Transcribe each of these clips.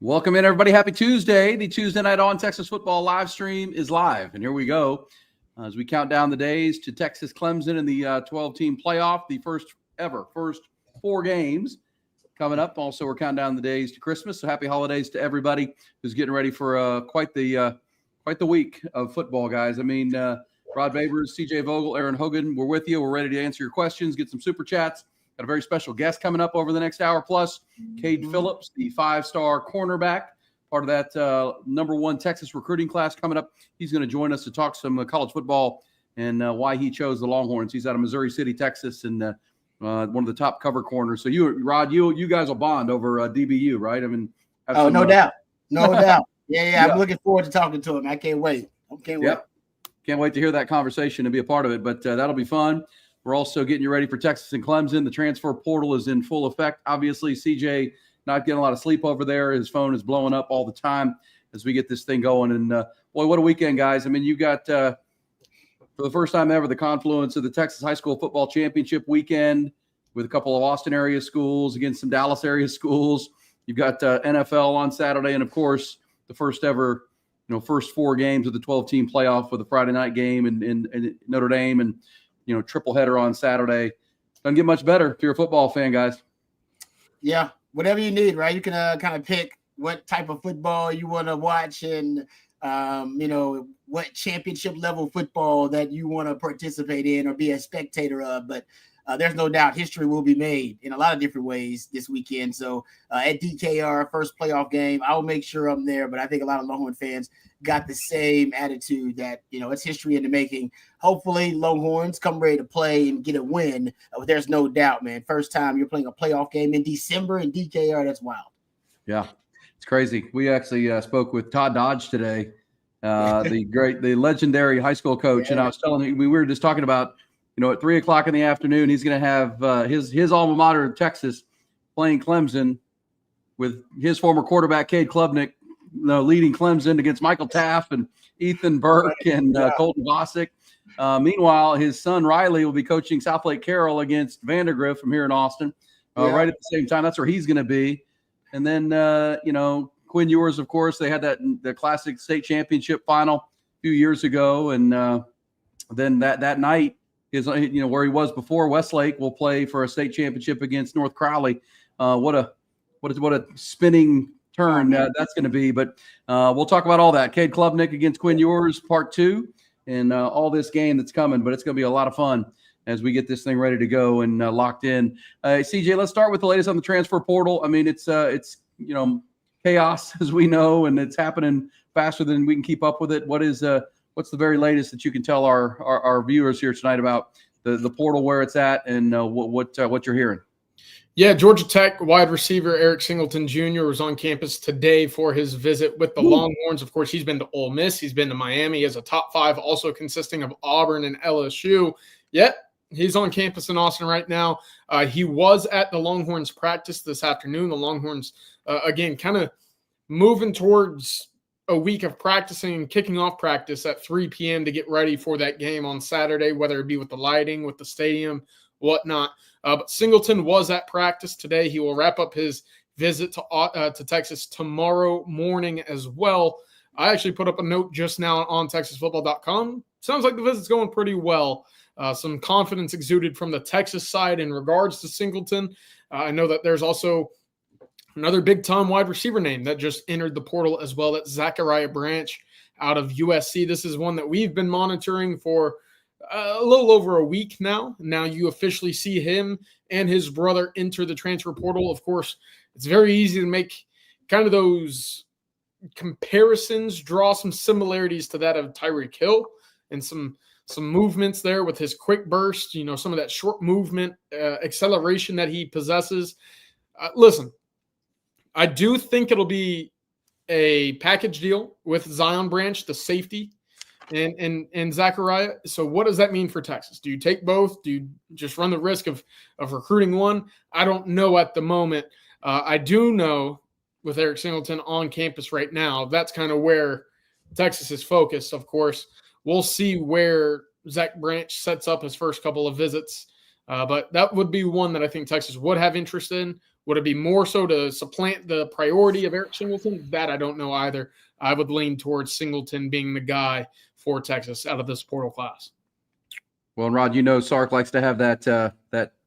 Welcome in, everybody. Happy Tuesday. The Tuesday Night on Texas Football live stream is live. And here we go as we count down the days to Texas Clemson in the 12-team playoff, the first 4 games coming up. Also, we're counting down the days to Christmas. So happy holidays to everybody who's getting ready for quite the week of football, guys. I mean, Rod Babers, CJ Vogel, Aaron Hogan, we're with you. We're ready to answer your questions, get some super chats. Got a very special guest coming up over the next hour plus. Kade Phillips, the 5-star cornerback, part of that #1 Texas recruiting class coming up. He's going to join us to talk some college football and why he chose the Longhorns. He's out of Missouri City, Texas, and one of the top cover corners. So you, Rod, you guys will bond over DBU, right? I mean, no doubt. Yeah. I'm looking forward to talking to him. I can't wait. Can't wait to hear that conversation and be a part of it. But that'll be fun. We're also getting you ready for Texas and Clemson. The transfer portal is in full effect. Obviously, CJ not getting a lot of sleep over there. His phone is blowing up all the time as we get this thing going. And, boy, what a weekend, guys. I mean, you got, for the first time ever, the confluence of the Texas High School Football Championship weekend with a couple of Austin area schools against some Dallas area schools. You've got NFL on Saturday. And, of course, the first ever, first 4 games of the 12-team playoff with a Friday night game in Notre Dame and, triple header on Saturday. Doesn't get much better if you're a football fan, guys. Yeah, whatever you need, right? You can kind of pick what type of football you want to watch and, what championship level football that you want to participate in or be a spectator of. But there's no doubt history will be made in a lot of different ways this weekend. So at DKR, first playoff game, I'll make sure I'm there. But I think a lot of Longhorn fans got the same attitude that, it's history in the making. Hopefully Longhorns come ready to play and get a win. There's no doubt, man. First time you're playing a playoff game in December in DKR. That's wild. Yeah, it's crazy. We actually spoke with Todd Dodge today, the legendary high school coach. Yeah. And I was telling him, we were just talking about, at 3:00 in the afternoon, he's going to have his alma mater, Texas, playing Clemson with his former quarterback, Cade Klubnik, leading Clemson against Michael Taft and Ethan Burke and Colton Bosick. Meanwhile, his son Riley will be coaching South Lake Carroll against Vandergrift from here in Austin, right at the same time. That's where he's going to be. And then, Quinn Ewers, of course, they had the classic state championship final a few years ago. And then that night, where he was before, Westlake will play for a state championship against North Crowley. What a spinning turn that's going to be. But we'll talk about all that. Cade Klubnik against Quinn Ewers, part 2, and all this game that's coming. But it's going to be a lot of fun as we get this thing ready to go and locked in. CJ, let's start with the latest on the transfer portal. I mean, it's chaos, as we know, and it's happening faster than we can keep up with it. What's the very latest that you can tell our viewers here tonight about the portal, where it's at, and what you're hearing? Yeah, Georgia Tech wide receiver Eric Singleton Jr. was on campus today for his visit with the Longhorns. Of course, he's been to Ole Miss. He's been to Miami. He has a top 5, also consisting of Auburn and LSU. Yet, he's on campus in Austin right now. He was at the Longhorns practice this afternoon. The Longhorns, again, kind of moving towards a week of practicing and kicking off practice at 3 p.m. to get ready for that game on Saturday, whether it be with the lighting, with the stadium, whatnot. But Singleton was at practice today. He will wrap up his visit to Texas tomorrow morning as well. I actually put up a note just now on TexasFootball.com. Sounds like the visit's going pretty well. Some confidence exuded from the Texas side in regards to Singleton. I know that there's also another big-time wide receiver name that just entered the portal as well. That's Zachariah Branch out of USC. This is one that we've been monitoring for a little over a week now. Now you officially see him and his brother enter the transfer portal. Of course, it's very easy to make kind of those comparisons, draw some similarities to that of Tyreek Hill and some movements there with his quick burst, some of that short movement, acceleration that he possesses. Listen, I do think it'll be a package deal with Zion Branch, the safety, and Zachariah. So what does that mean for Texas? Do you take both? Do you just run the risk of recruiting one? I don't know at the moment. I do know with Eric Singleton on campus right now, that's kind of where Texas is focused. Of course, we'll see where Zach Branch sets up his first couple of visits. But that would be one that I think Texas would have interest in. Would it be more so to supplant the priority of Eric Singleton? That I don't know either. I would lean towards Singleton being the guy for Texas out of this portal class. Well, and Rod, Sark likes to have that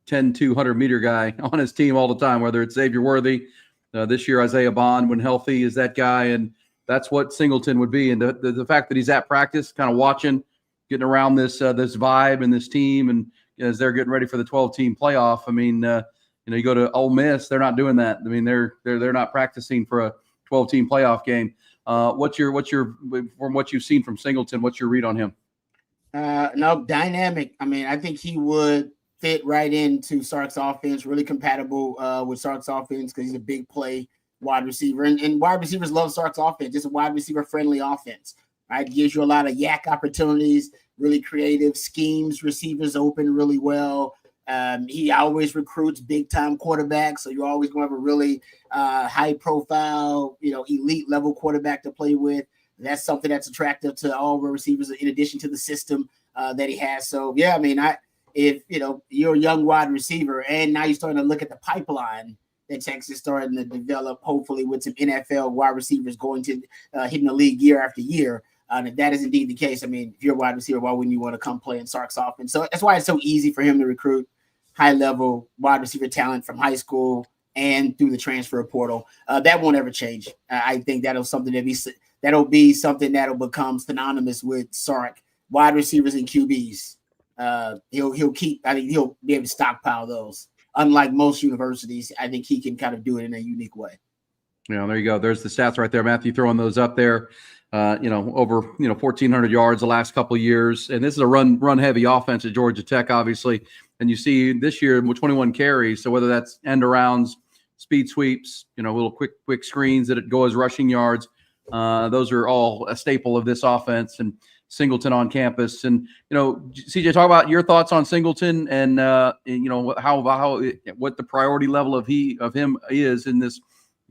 10, 200-meter guy on his team all the time, whether it's Xavier Worthy. This year, Isaiah Bond, when healthy, is that guy, and that's what Singleton would be. And the fact that he's at practice, kind of watching, getting around this vibe and this team, and as they're getting ready for the 12-team playoff. I mean, you go to Ole Miss, they're not doing that. I mean, they're not practicing for a 12-team playoff game. What's your from what you've seen from Singleton? What's your read on him? No, dynamic. I mean, I think he would fit right into Sark's offense, really compatible with Sark's offense because he's a big play wide receiver. And wide receivers love Sark's offense. It's a wide receiver friendly offense, right? Gives you a lot of yak opportunities, really creative schemes, receivers open really well. He always recruits big time quarterbacks. So you're always going to have a really high profile, elite level quarterback to play with. That's something that's attractive to all the receivers in addition to the system that he has. So, yeah, I mean, if you're a young wide receiver and now you're starting to look at the pipeline that Texas is starting to develop, hopefully with some NFL wide receivers going to hitting the league year after year. If that is indeed the case, I mean, if you're a wide receiver, why wouldn't you want to come play in Sark's offense? So that's why it's so easy for him to recruit high-level wide receiver talent from high school and through the transfer portal. That won't ever change. I think that'll be something that'll become synonymous with Sark. Wide receivers and QBs. He'll keep. I think he'll be able to stockpile those. Unlike most universities, I think he can kind of do it in a unique way. There you go. There's the stats right there, Matthew, throwing those up there. Over 1,400 yards the last couple of years, and this is a run heavy offense at Georgia Tech, obviously. And you see this year with 21 carries. So whether that's end arounds, speed sweeps, little quick screens that go as rushing yards, those are all a staple of this offense. And Singleton on campus. And CJ, talk about your thoughts on Singleton and how what the priority level of him is in this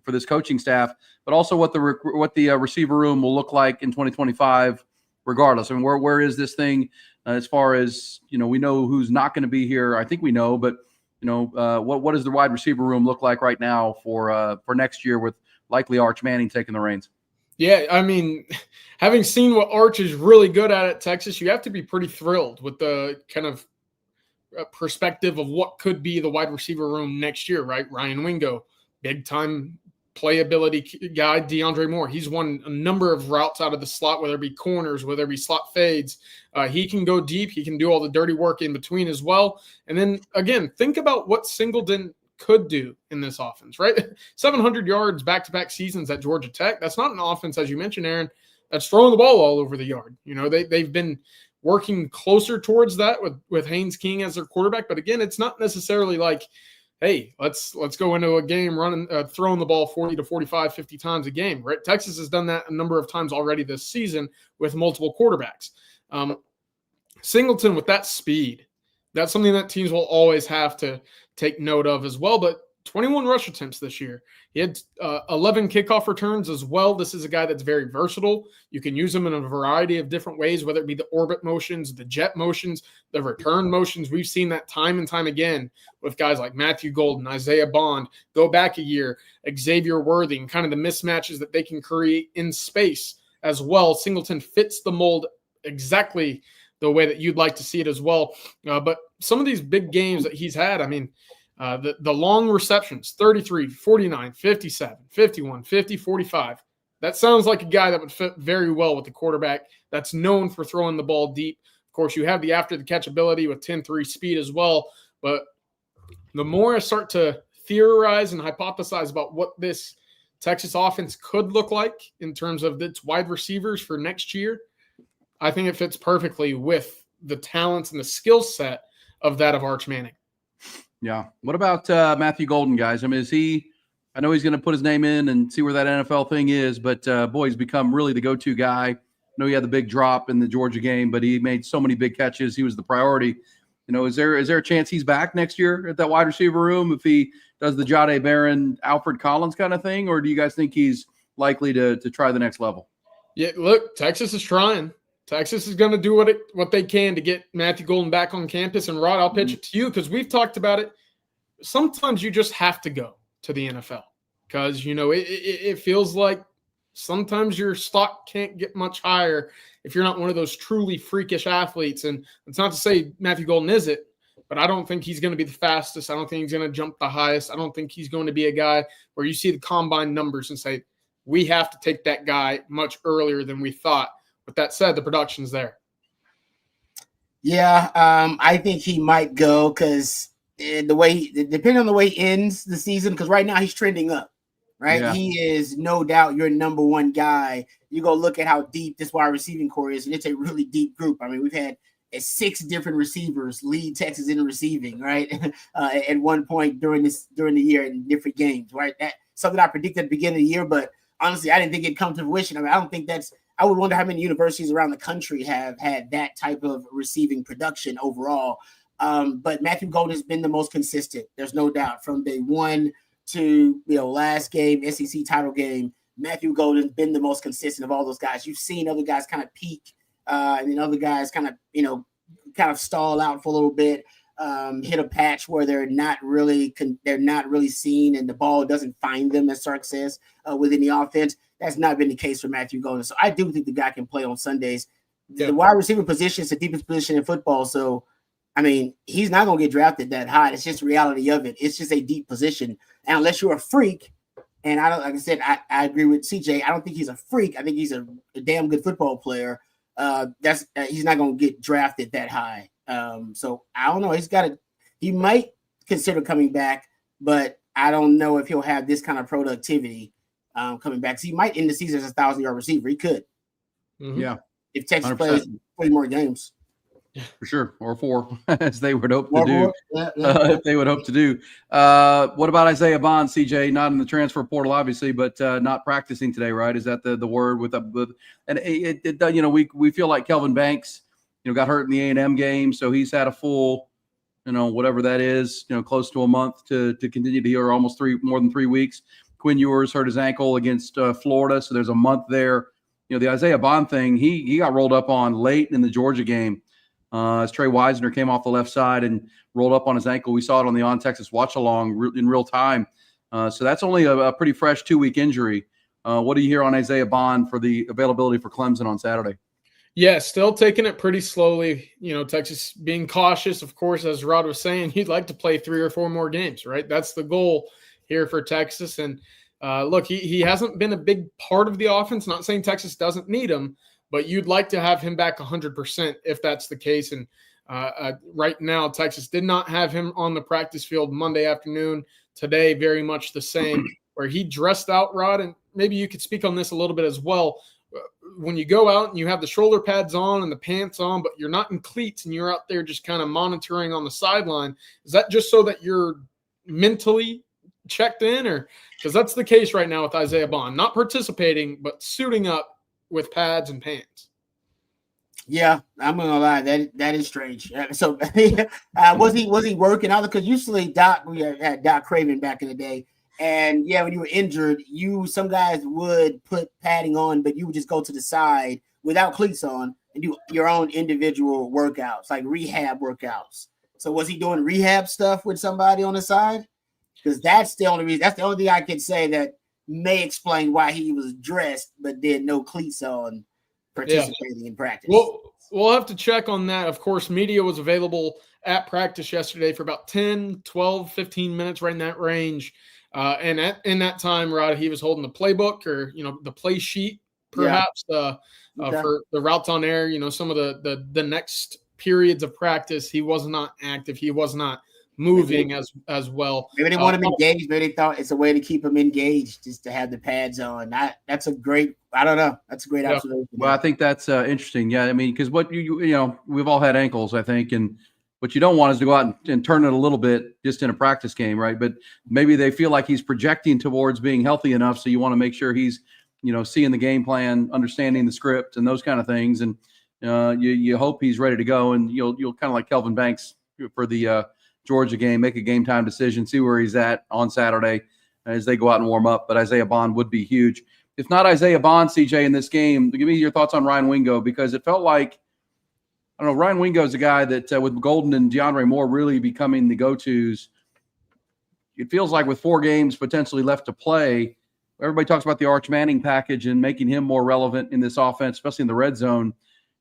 for this coaching staff, but also what the receiver room will look like in 2025, regardless. I mean, where is this thing as far as we know who's not going to be here. I think we know, but what does the wide receiver room look like right now for next year with likely Arch Manning taking the reins? Yeah, I mean, having seen what Arch is really good at Texas, you have to be pretty thrilled with the kind of perspective of what could be the wide receiver room next year, right? Ryan Wingo, big-time playability guy. DeAndre Moore, he's won a number of routes out of the slot, whether it be corners, whether it be slot fades. He can go deep. He can do all the dirty work in between as well. And then, again, think about what Singleton could do in this offense, right? 700 yards back-to-back seasons at Georgia Tech. That's not an offense, as you mentioned, Aaron, that's throwing the ball all over the yard. They've been working closer towards that with Haynes King as their quarterback. But again, it's not necessarily like, hey, let's go into a game running, throwing the ball 40 to 45, 50 times a game, right? Texas has done that a number of times already this season with multiple quarterbacks. Singleton with that speed, that's something that teams will always have to take note of as well. But 21 rush attempts this year. He had 11 kickoff returns as well. This is a guy that's very versatile. You can use him in a variety of different ways, whether it be the orbit motions, the jet motions, the return motions. We've seen that time and time again with guys like Matthew Golden, Isaiah Bond, go back a year, Xavier Worthy, and kind of the mismatches that they can create in space as well. Singleton fits the mold exactly the way that you'd like to see it as well. But some of these big games that he's had, I mean, the long receptions, 33, 49, 57, 51, 50, 45. That sounds like a guy that would fit very well with the quarterback that's known for throwing the ball deep. Of course, you have the after-the-catch ability with 10-3 speed as well. But the more I start to theorize and hypothesize about what this Texas offense could look like in terms of its wide receivers for next year, I think it fits perfectly with the talents and the skill set of that of Arch Manning. Yeah. What about Matthew Golden, guys? I mean, I know he's going to put his name in and see where that NFL thing is, but boy, he's become really the go-to guy. I know he had the big drop in the Georgia game, but he made so many big catches. He was the priority. Is there a chance he's back next year at that wide receiver room if he does the Jahdae Barron, Alfred Collins kind of thing, or do you guys think he's likely to try the next level? Yeah, look, Texas is trying. Texas is going to do what they can to get Matthew Golden back on campus. And Rod, I'll pitch it to you because we've talked about it. Sometimes you just have to go. to the NFL because, it feels like sometimes your stock can't get much higher if you're not one of those truly freakish athletes. And it's not to say Matthew Golden is it, but I don't think he's going to be the fastest. I don't think he's going to jump the highest. I don't think he's going to be a guy where you see the combine numbers and say, we have to take that guy much earlier than we thought. With that said, the production's there. Yeah, I think he might go because depending on the way he ends the season, because right now he's trending up, right? Yeah. He is no doubt your number one guy. You go look at how deep this wide receiving core is, and it's a really deep group. I mean, we've had 6 different receivers lead Texas in receiving, right? At one point during the year in different games, right? That's something I predicted at the beginning of the year, but honestly, I didn't think it'd come to fruition. I mean, I don't think I would wonder how many universities around the country have had that type of receiving production overall. But Matthew Golden has been the most consistent. There's no doubt from day one to last game, SEC title game. Matthew Golden's been the most consistent of all those guys. You've seen other guys kind of peak, and then other guys kind of stall out for a little bit, hit a patch where they're not really seen, and the ball doesn't find them, as Sark says, within the offense. That's not been the case for Matthew Golden. So I do think the guy can play on Sundays. Yeah. The wide receiver position is the deepest position in football. So, I mean, he's not going to get drafted that high. It's just reality of it. It's just a deep position. And unless you're a freak, and like I said, I agree with CJ. I don't think he's a freak. I think he's a damn good football player. He's not going to get drafted that high. So I don't know. He might consider coming back, but I don't know if he'll have this kind of productivity coming back. So he might end the season as a 1,000-yard receiver. He could. Mm-hmm. Yeah. If Texas plays more games. For sure. Or 4, as they would hope to do. Yeah. If they would hope to do. What about Isaiah Bond, CJ? Not in the transfer portal, obviously, but not practicing today, right? Is that the word and we feel like Kelvin Banks, got hurt in the A&M game. So he's had a full, whatever that is, close to a month to continue to heal, or almost more than 3 weeks. Quinn Ewers hurt his ankle against Florida. So there's a month there. The Isaiah Bond thing, he got rolled up on late in the Georgia game. As Trey Wisner came off the left side and rolled up on his ankle. We saw it on the On Texas watch along in real time. So that's only a pretty fresh 2-week injury. What do you hear on Isaiah Bond for the availability for Clemson on Saturday? Yeah, still taking it pretty slowly. Texas being cautious, of course, as Rod was saying, he'd like to play 3 or 4 more games, right? That's the goal here for Texas. And look, he hasn't been a big part of the offense. Not saying Texas doesn't need him, but you'd like to have him back 100% if that's the case. And right now, Texas did not have him on the practice field Monday afternoon. Today, very much the same, where he dressed out, Rod, and maybe you could speak on this a little bit as well. When you go out and you have the shoulder pads on and the pants on, but you're not in cleats and you're out there just kind of monitoring on the sideline, is that just so that you're mentally checked in? Or because that's the case right now with Isaiah Bond, not participating, but suiting up with pads and pants. Yeah, I'm gonna lie, that is strange. So was he working out? Because usually we had Doc Craven back in the day, and yeah, when you were injured, some guys would put padding on, but you would just go to the side without cleats on and do your own individual workouts, like rehab workouts. So was he doing rehab stuff with somebody on the side? Because that's the only reason. That's the only thing I could say that may explain why he was dressed but did no cleats on participating in practice. Well, we'll have to check on that. Of course, media was available at practice yesterday for about 10, 12, 15 minutes, right in that range. And in that time, Rod, he was holding the playbook or, the play sheet, perhaps, for the routes on air, some of the next periods of practice. He was not active. He was not moving as well. Maybe they want him engaged. Maybe they thought it's a way to keep him engaged, just to have the pads on. That's a great. I don't know. That's a great observation. Well, I think that's interesting. Yeah, I mean, because what we've all had ankles, I think, and what you don't want is to go out and turn it a little bit just in a practice game, right? But maybe they feel like he's projecting towards being healthy enough, so you want to make sure he's seeing the game plan, understanding the script, and those kind of things, and you hope he's ready to go, and you'll kind of like Kelvin Banks for the Georgia game, make a game time decision, see where he's at on Saturday as they go out and warm up. But Isaiah Bond would be huge. If not Isaiah Bond, CJ, in this game, give me your thoughts on Ryan Wingo, because it felt like, I don't know, Ryan Wingo is a guy that with Golden and DeAndre Moore really becoming the go-tos, it feels like with 4 games potentially left to play, everybody talks about the Arch Manning package and making him more relevant in this offense, especially in the red zone.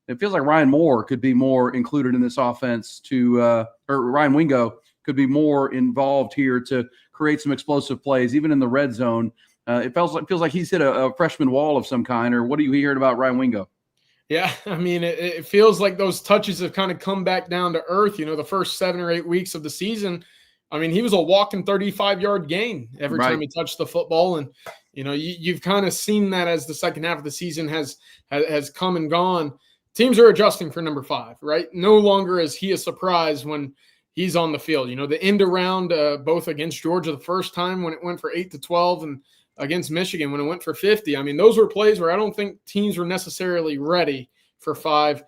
It feels like Ryan Moore could be more included in this offense or Ryan Wingo could be more involved here to create some explosive plays, even in the red zone. It feels like he's hit a freshman wall of some kind. Or what are you hearing about Ryan Wingo? Yeah, I mean, it feels like those touches have kind of come back down to earth. The first 7 or 8 weeks of the season, I mean, he was a walking 35-yard gain every time he touched the football. And, you've kind of seen that as the second half of the season has come and gone. Teams are adjusting for number 5, right? No longer is he a surprise when he's on the field. The end around both against Georgia the first time when it went for 8-12 and against Michigan when it went for 50. I mean, those were plays where I don't think teams were necessarily ready for 5.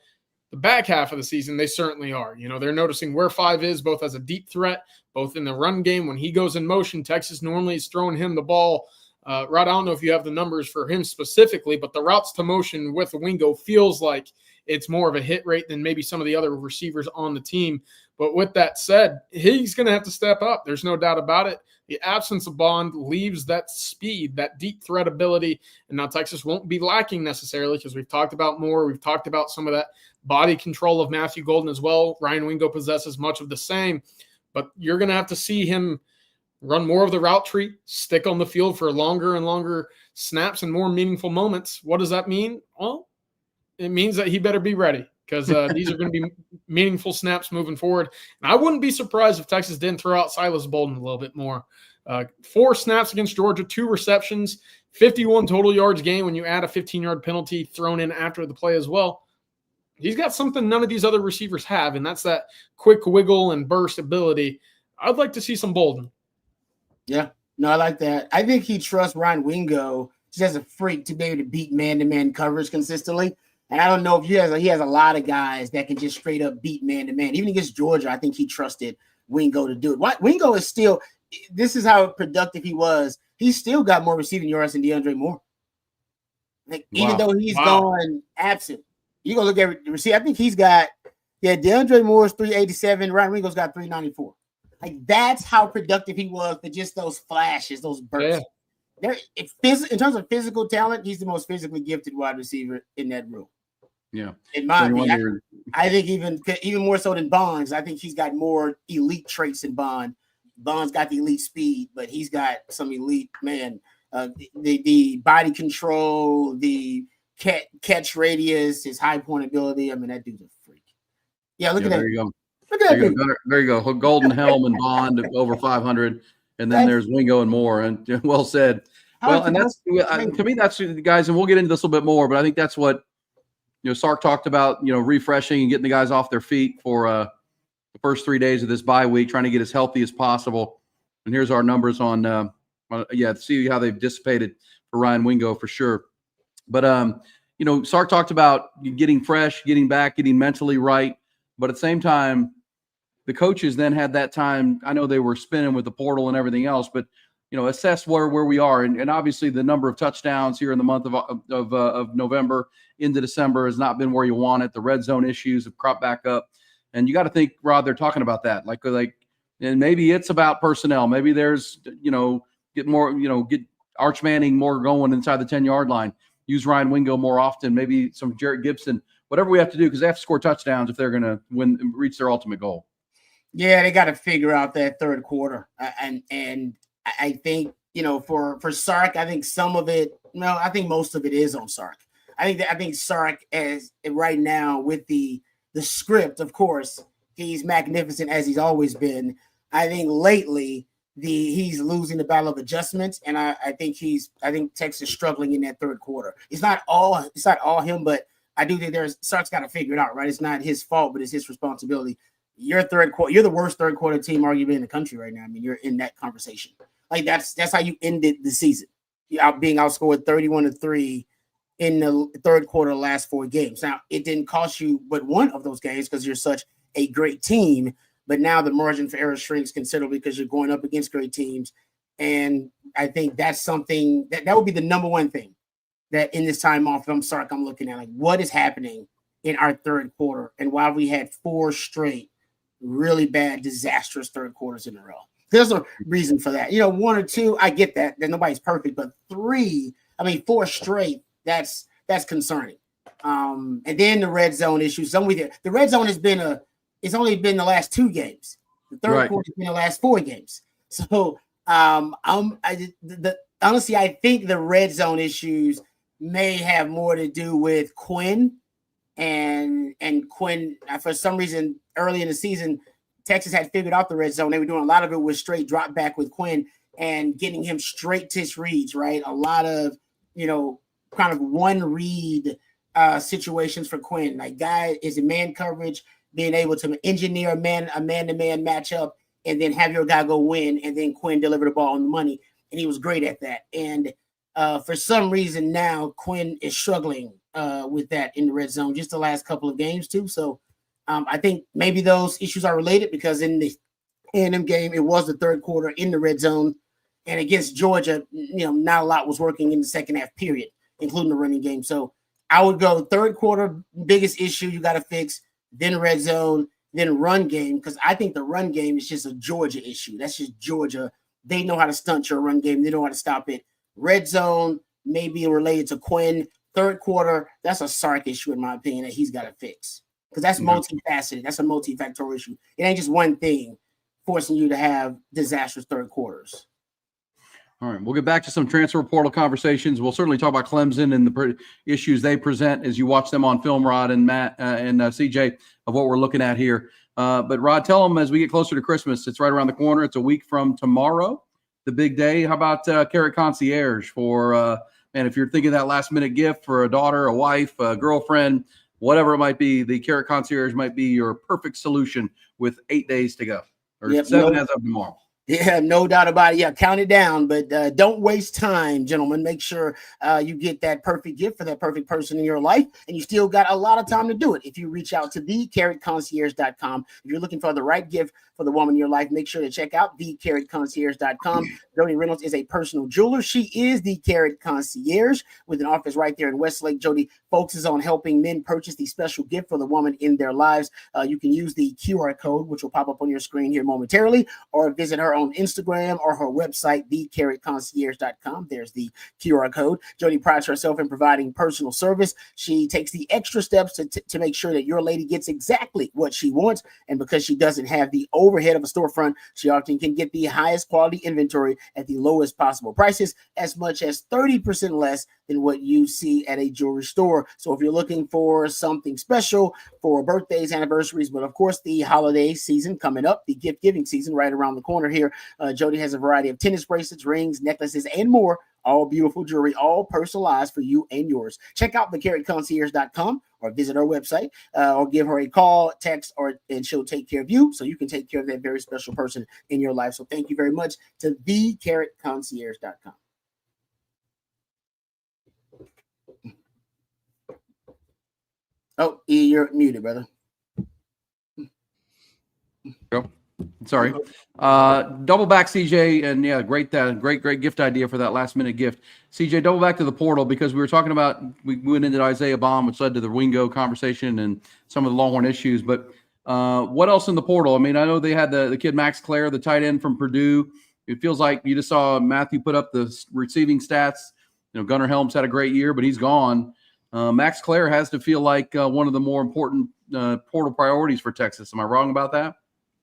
The back half of the season, they certainly are. They're noticing where 5 is, both as a deep threat, both in the run game. When he goes in motion, Texas normally is throwing him the ball. Rod, I don't know if you have the numbers for him specifically, but the routes to motion with Wingo feels like it's more of a hit rate than maybe some of the other receivers on the team. But with that said, he's going to have to step up. There's no doubt about it. The absence of Bond leaves that speed, that deep threat ability. And now Texas won't be lacking necessarily because we've talked about Moore. We've talked about some of that body control of Matthew Golden as well. Ryan Wingo possesses much of the same. But you're going to have to see him run more of the route tree, stick on the field for longer and longer snaps and more meaningful moments. What does that mean? Well, it means that he better be ready because these are going to be meaningful snaps moving forward. And I wouldn't be surprised if Texas didn't throw out Silas Bolden a little bit more. 4 snaps against Georgia, 2 receptions, 51 total yards game when you add a 15-yard penalty thrown in after the play as well. He's got something none of these other receivers have, and that's that quick wiggle and burst ability. I'd like to see some Bolden. Yeah, no, I like that. I think he trusts Ryan Wingo just as a freak to be able to beat man-to-man coverage consistently. And I don't know if he has a lot of guys that can just straight up beat man-to-man. Even against Georgia, I think he trusted Wingo to do it. Wingo is still – this is how productive he was. He still got more receiving yards than DeAndre Moore. Even though he's gone absent. You're going to look at the receiver. I think he's got – DeAndre Moore's 387. Ryan Wingo's got 394. That's how productive he was for just those flashes, those bursts. Yeah. In terms of physical talent, he's the most physically gifted wide receiver in that room. Yeah. In my opinion, I think even more so than Bonds, I think he's got more elite traits than Bond. Bond's got the elite speed, but he's got some elite, the body control, the catch radius, his high point ability. I mean, that dude's a freak. Yeah, look at that. There you go. There you go. Golden Helm and Bond over 500, and then there's Wingo and Moore. And well said. Well, and that's to me, that's guys, and we'll get into this a little bit more, but I think that's what Sark talked about. Refreshing and getting the guys off their feet for the first 3 days of this bye week, trying to get as healthy as possible. And here's our numbers on see how they've dissipated for Ryan Wingo for sure. But Sark talked about getting fresh, getting back, getting mentally right, but at the same time, the coaches then had that time. I know they were spinning with the portal and everything else, but assess where we are, and obviously the number of touchdowns here in the month of November into December has not been where you want it. The red zone issues have cropped back up, and you got to think, Rod, they're talking about that, and maybe it's about personnel. Maybe there's get Arch Manning more going inside the 10-yard line. Use Ryan Wingo more often. Maybe some Jarrett Gibson. Whatever we have to do, because they have to score touchdowns if they're going to reach their ultimate goal. Yeah, they got to figure out that third quarter, and I think for Sark, I think some of it. No, I think most of it is on Sark. I think Sark, as right now with the script, of course, he's magnificent as he's always been. I think lately he's losing the battle of adjustments, and I think Texas struggling in that third quarter. It's not all him, but I do think Sark's got to figure it out, right? It's not his fault, but it's his responsibility. You're the worst third quarter team arguably in the country right now. I mean, you're in that conversation. That's how you ended the season. Being outscored 31-3 in the third quarter of the last 4 games. Now, it didn't cost you but one of those games because you're such a great team, but now the margin for error shrinks considerably because you're going up against great teams. And I think that's something that would be the number one thing that in this time off, I'm looking at, what is happening in our third quarter, and why we had 4 straight really bad, disastrous third quarters in a row. There's a reason for that. 1 or 2, I get that nobody's perfect, but 4 straight, that's concerning. And then the red zone issues. The red zone it's only been the last 2 games. The third quarter has been the last 4 games. So honestly, I think the red zone issues may have more to do with Quinn and Quinn. For some reason, early in the season, Texas had figured out the red zone. They were doing a lot of it with straight drop back with Quinn and getting him straight to his reads, right? A lot of, kind of one read situations for Quinn. Like, guy is in man coverage, being able to engineer a man-to-man matchup and then have your guy go win, and then Quinn deliver the ball on the money. And he was great at that. And for some reason now, Quinn is struggling with that in the red zone just the last couple of games too. So I think maybe those issues are related, because in the A&M game, it was the third quarter in the red zone. And against Georgia, not a lot was working in the second half period, including the running game. So I would go third quarter, biggest issue you got to fix, then red zone, then run game, because I think the run game is just a Georgia issue. That's just Georgia. They know how to stunt your run game. They know how to stop it. Red zone may be related to Quinn. Third quarter, that's a Sark issue, in my opinion, that he's got to fix, because that's multifaceted. That's a multifactorial issue. It ain't just one thing forcing you to have disastrous third quarters. All right, we'll get back to some transfer portal conversations. We'll certainly talk about Clemson and the issues they present as you watch them on film, Rod and Matt and CJ, of what we're looking at here. But Rod, tell them as we get closer to Christmas, it's right around the corner. It's a week from tomorrow, the big day. How about Carrot Concierge for, and if you're thinking that last minute gift for a daughter, a wife, a girlfriend, whatever it might be, the Carrot Concierge might be your perfect solution with 8 days to go, or 7 as of tomorrow. Yeah, no doubt about it. Yeah, count it down, but don't waste time, gentlemen. Make sure you get that perfect gift for that perfect person in your life, and you still got a lot of time to do it. If you reach out to thecarrotconcierge.com, if you're looking for the right gift for the woman in your life, make sure to check out thecarrotconcierge.com. Jody Reynolds is a personal jeweler. She is the Carrot Concierge with an office right there in Westlake. Jody focuses on helping men purchase the special gift for the woman in their lives. You can use the QR code, which will pop up on your screen here momentarily, or visit her on Instagram or her website, thecarrotconcierge.com. There's the QR code. Jody prides herself in providing personal service. She takes the extra steps to make sure that your lady gets exactly what she wants. And because she doesn't have the overhead of a storefront, she often can get the highest quality inventory at the lowest possible prices, as much as 30% less than what you see at a jewelry store. So if you're looking for something special for birthdays, anniversaries, but of course the holiday season coming up, the gift giving season right around the corner here, Jody has a variety of tennis bracelets, rings, necklaces, and more, all beautiful jewelry, all personalized for you and yours. Check out thecarrotconcierge.com or visit our website, or give her a call, text, and she'll take care of you so you can take care of that very special person in your life. So thank you very much to thecarrotconcierge.com. Oh, you're muted, brother. Go. Sorry. Double back, CJ, and yeah, great gift idea for that last minute gift. CJ, double back to the portal, because we were talking about, we went into Isaiah Baum, which led to the Wingo conversation and some of the Longhorn issues. But what else in the portal? I mean, I know they had the kid Max Clare, the tight end from Purdue. It feels like you just saw Matthew put up the receiving stats. Gunnar Helms had a great year, but he's gone. Max Clare has to feel like one of the more important portal priorities for Texas. Am I wrong about that?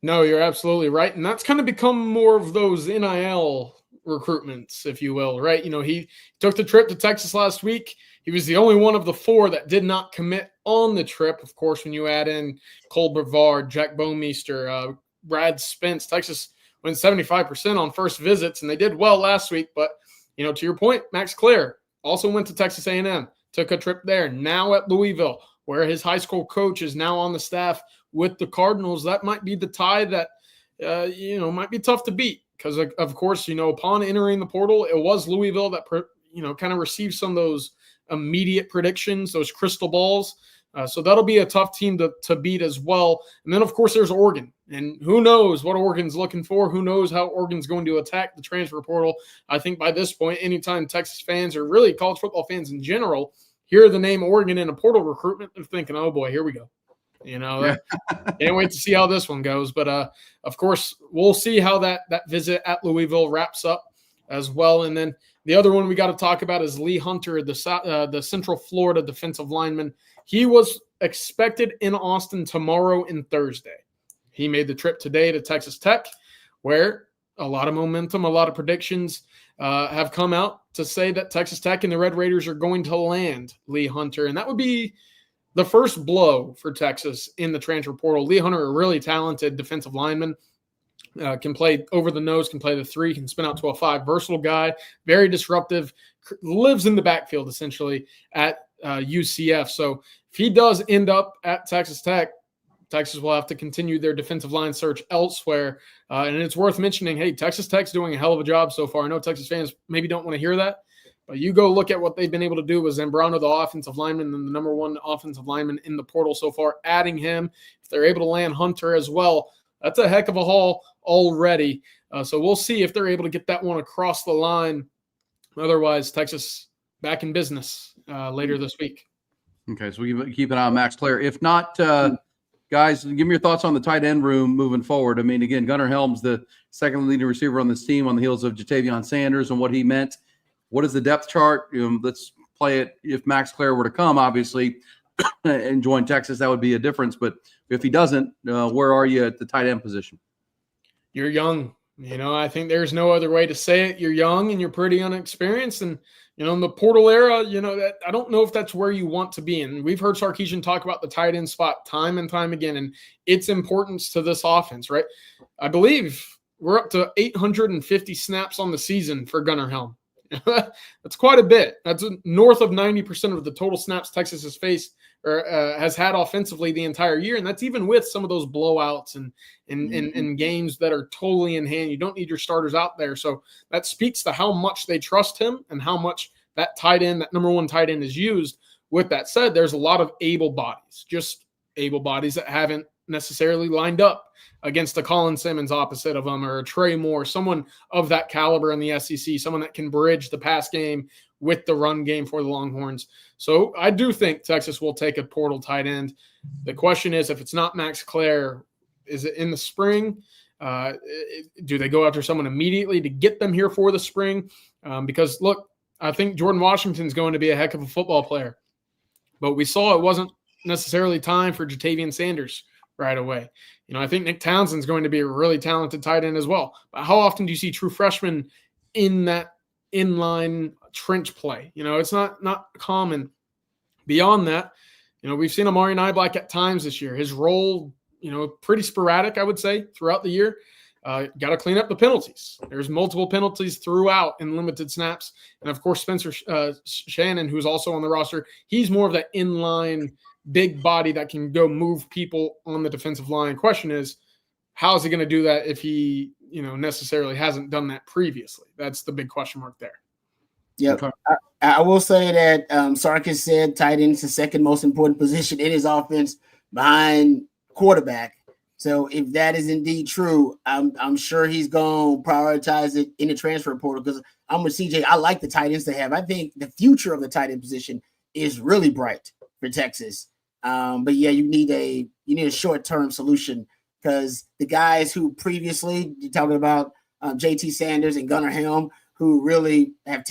No, you're absolutely right. And that's kind of become more of those NIL recruitments, if you will, right? He took the trip to Texas last week. He was the only one of the 4 that did not commit on the trip. Of course, when you add in Cole Brevard, Jack Bomeister, Brad Spence, Texas went 75% on first visits, and they did well last week. But, to your point, Max Clare also went to Texas A&M, took a trip there, now at Louisville, where his high school coach is now on the staff with the Cardinals. That might be the tie that, might be tough to beat, because, of course, upon entering the portal, it was Louisville that, kind of received some of those immediate predictions, those crystal balls. So that'll be a tough team to beat as well. And then, of course, there's Oregon. And who knows what Oregon's looking for? Who knows how Oregon's going to attack the transfer portal? I think by this point, anytime Texas fans, or really college football fans in general, hear the name Oregon in a portal recruitment, they're thinking, oh, boy, here we go. Can't wait to see how this one goes. But of course, we'll see how that visit at Louisville wraps up as well. And then the other one we got to talk about is Lee Hunter, the Central Florida defensive lineman. He was expected in Austin tomorrow and Thursday. He made the trip today to Texas Tech, where a lot of momentum, a lot of predictions have come out to say that Texas Tech and the Red Raiders are going to land Lee Hunter. And that would be the first blow for Texas in the transfer portal. Lee Hunter, a really talented defensive lineman, can play over the nose, can play the 3, can spin out to a 5. Versatile guy, very disruptive, lives in the backfield essentially at UCF. So if he does end up at Texas Tech, Texas will have to continue their defensive line search elsewhere. And it's worth mentioning, hey, Texas Tech's doing a hell of a job so far. I know Texas fans maybe don't want to hear that, but you go look at what they've been able to do with Zambrano, the offensive lineman, and the number 1 offensive lineman in the portal so far, adding him. If they're able to land Hunter as well, that's a heck of a haul already. So we'll see if they're able to get that one across the line. Otherwise, Texas back in business later this week. Okay, so we keep an eye on Max Clare. If not, guys, give me your thoughts on the tight end room moving forward. I mean, again, Gunnar Helms, the second leading receiver on this team on the heels of Jatavion Sanders and what he meant. What is the depth chart? Let's play it. If Max Clare were to come, obviously, and join Texas, that would be a difference. But if he doesn't, where are you at the tight end position? You're young. I think there's no other way to say it. You're young and you're pretty inexperienced. And, in the portal era, that I don't know if that's where you want to be. And we've heard Sarkisian talk about the tight end spot time and time again and its importance to this offense, right? I believe we're up to 850 snaps on the season for Gunnar Helm. That's quite a bit. That's north of 90% of the total snaps Texas has faced or has had offensively the entire year. And that's even with some of those blowouts and games that are totally in hand. You don't need your starters out there. So that speaks to how much they trust him and how much that tight end, that number 1 tight end, is used. With that said, there's a lot of able bodies that haven't necessarily lined up against a Colin Simmons opposite of him or a Trey Moore, someone of that caliber in the SEC, someone that can bridge the pass game with the run game for the Longhorns. So I do think Texas will take a portal tight end. The question is, if it's not Max Clare, is it in the spring? Do they go after someone immediately to get them here for the spring? Because, look, I think Jordan Washington's going to be a heck of a football player. But we saw it wasn't necessarily time for Jatavion Sanders right away. I think Nick Townsend's going to be a really talented tight end as well. But how often do you see true freshmen in that inline trench play? It's not common. Beyond that, we've seen Amari Niblack at times this year. His role, pretty sporadic, I would say, throughout the year. Got to clean up the penalties. There's multiple penalties throughout in limited snaps. And, of course, Spencer Shannon, who's also on the roster, he's more of that inline big body that can go move people on the defensive line. Question is, how is he going to do that if he, necessarily hasn't done that previously? That's the big question mark there. Yep. I will say that Sarkis said tight end is the second most important position in his offense behind quarterback. So if that is indeed true, I'm sure he's going to prioritize it in the transfer portal, because I'm with CJ. I like the tight ends they have. I think the future of the tight end position is really bright for Texas. But yeah, you need a short-term solution, because the guys who previously, you're talking about JT Sanders and Gunnar Helm, who really have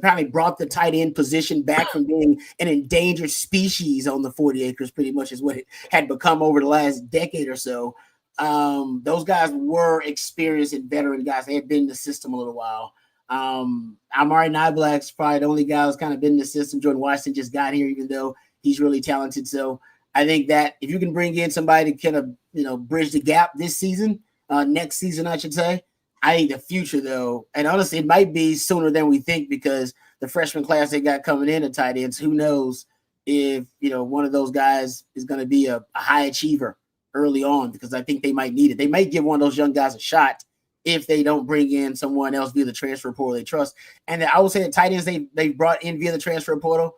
probably brought the tight end position back from being an endangered species on the 40 acres, pretty much is what it had become over the last decade or so. Those guys were experienced and veteran guys. They had been in the system a little while. Amari Niblack's probably the only guy who's kind of been in the system. Jordan Washington just got here, even though he's really talented. So I think that if you can bring in somebody to kind of, bridge the gap this season, next season, I should say, I think the future, though, and honestly, it might be sooner than we think, because the freshman class they got coming in at tight ends, who knows if, one of those guys is going to be a high achiever early on, because I think they might need it. They might give one of those young guys a shot if they don't bring in someone else via the transfer portal they trust. And I would say the tight ends they brought in via the transfer portal,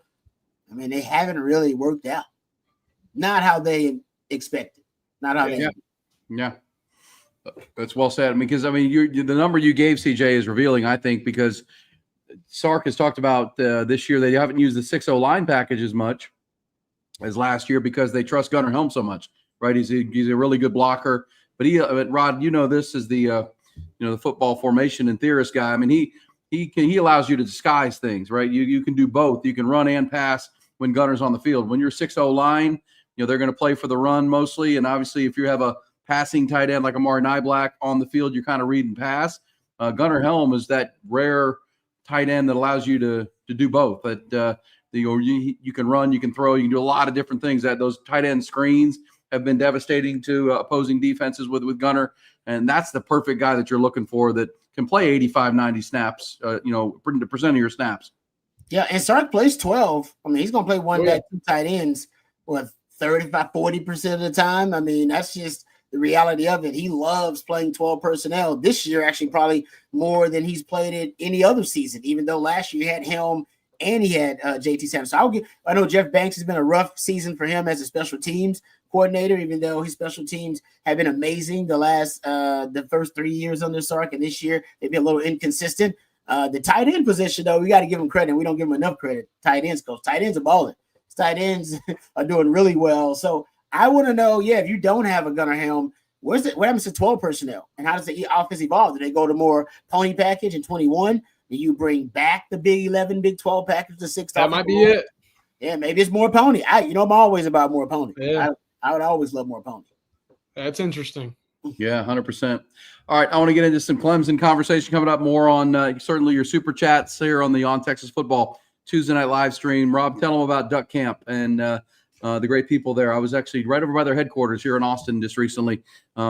I mean, they haven't really worked out. Not how they expected. Not how they. Yeah. That's well said. Because the number you gave, CJ, is revealing, I think, because Sark has talked about this year they haven't used the 6-0 line package as much. as last year because they trust Gunnar Helm so much, right? He's a really good blocker. But Rod, this is the the football formation and theorist guy. I mean, he allows you to disguise things, right? You can do both. You can run and pass when Gunner's on the field. When you're 6-0 line, they're going to play for the run mostly. And obviously, if you have a passing tight end like Amari Niblack on the field, you're kind of read and pass. Gunnar Helm is that rare tight end that allows you to do both. That you can run, you can throw, you can do a lot of different things. That those tight end screens have been devastating to opposing defenses with Gunnar, and that's the perfect guy that you're looking for that can play 85, 90 snaps, the percent of your snaps. Yeah, and Sark plays 12. I mean, he's going to play one back, two tight ends, 35, 40% of the time. I mean, that's just the reality of it. He loves playing 12 personnel this year, actually probably more than he's played it any other season, even though last year he had Helm and he had JT Samuels. So I know Jeff Banks has been a rough season for him as a special teams coordinator, even though his special teams have been amazing the first 3 years under Sark, and this year they've been a little inconsistent. The tight end position, though, we got to give him credit. We don't give him enough credit. Tight ends, coach. Tight ends are balling. Tight ends are doing really well. So I want to know, if you don't have a Gunnar Helm, what happens to 12 personnel? And how does the offense evolve? Do they go to more pony package in 21? Do you bring back the Big 11, Big 12 package to 6? That might be it. Yeah, maybe it's more pony. I'm always about more pony. Yeah. I would always love more pony. That's interesting. Yeah, 100%. All right, I want to get into some Clemson conversation coming up, more on certainly your super chats here on the On Texas Football Tuesday night live stream. Rob, tell them about Duck Camp and the great people there. I was actually right over by their headquarters here in Austin just recently.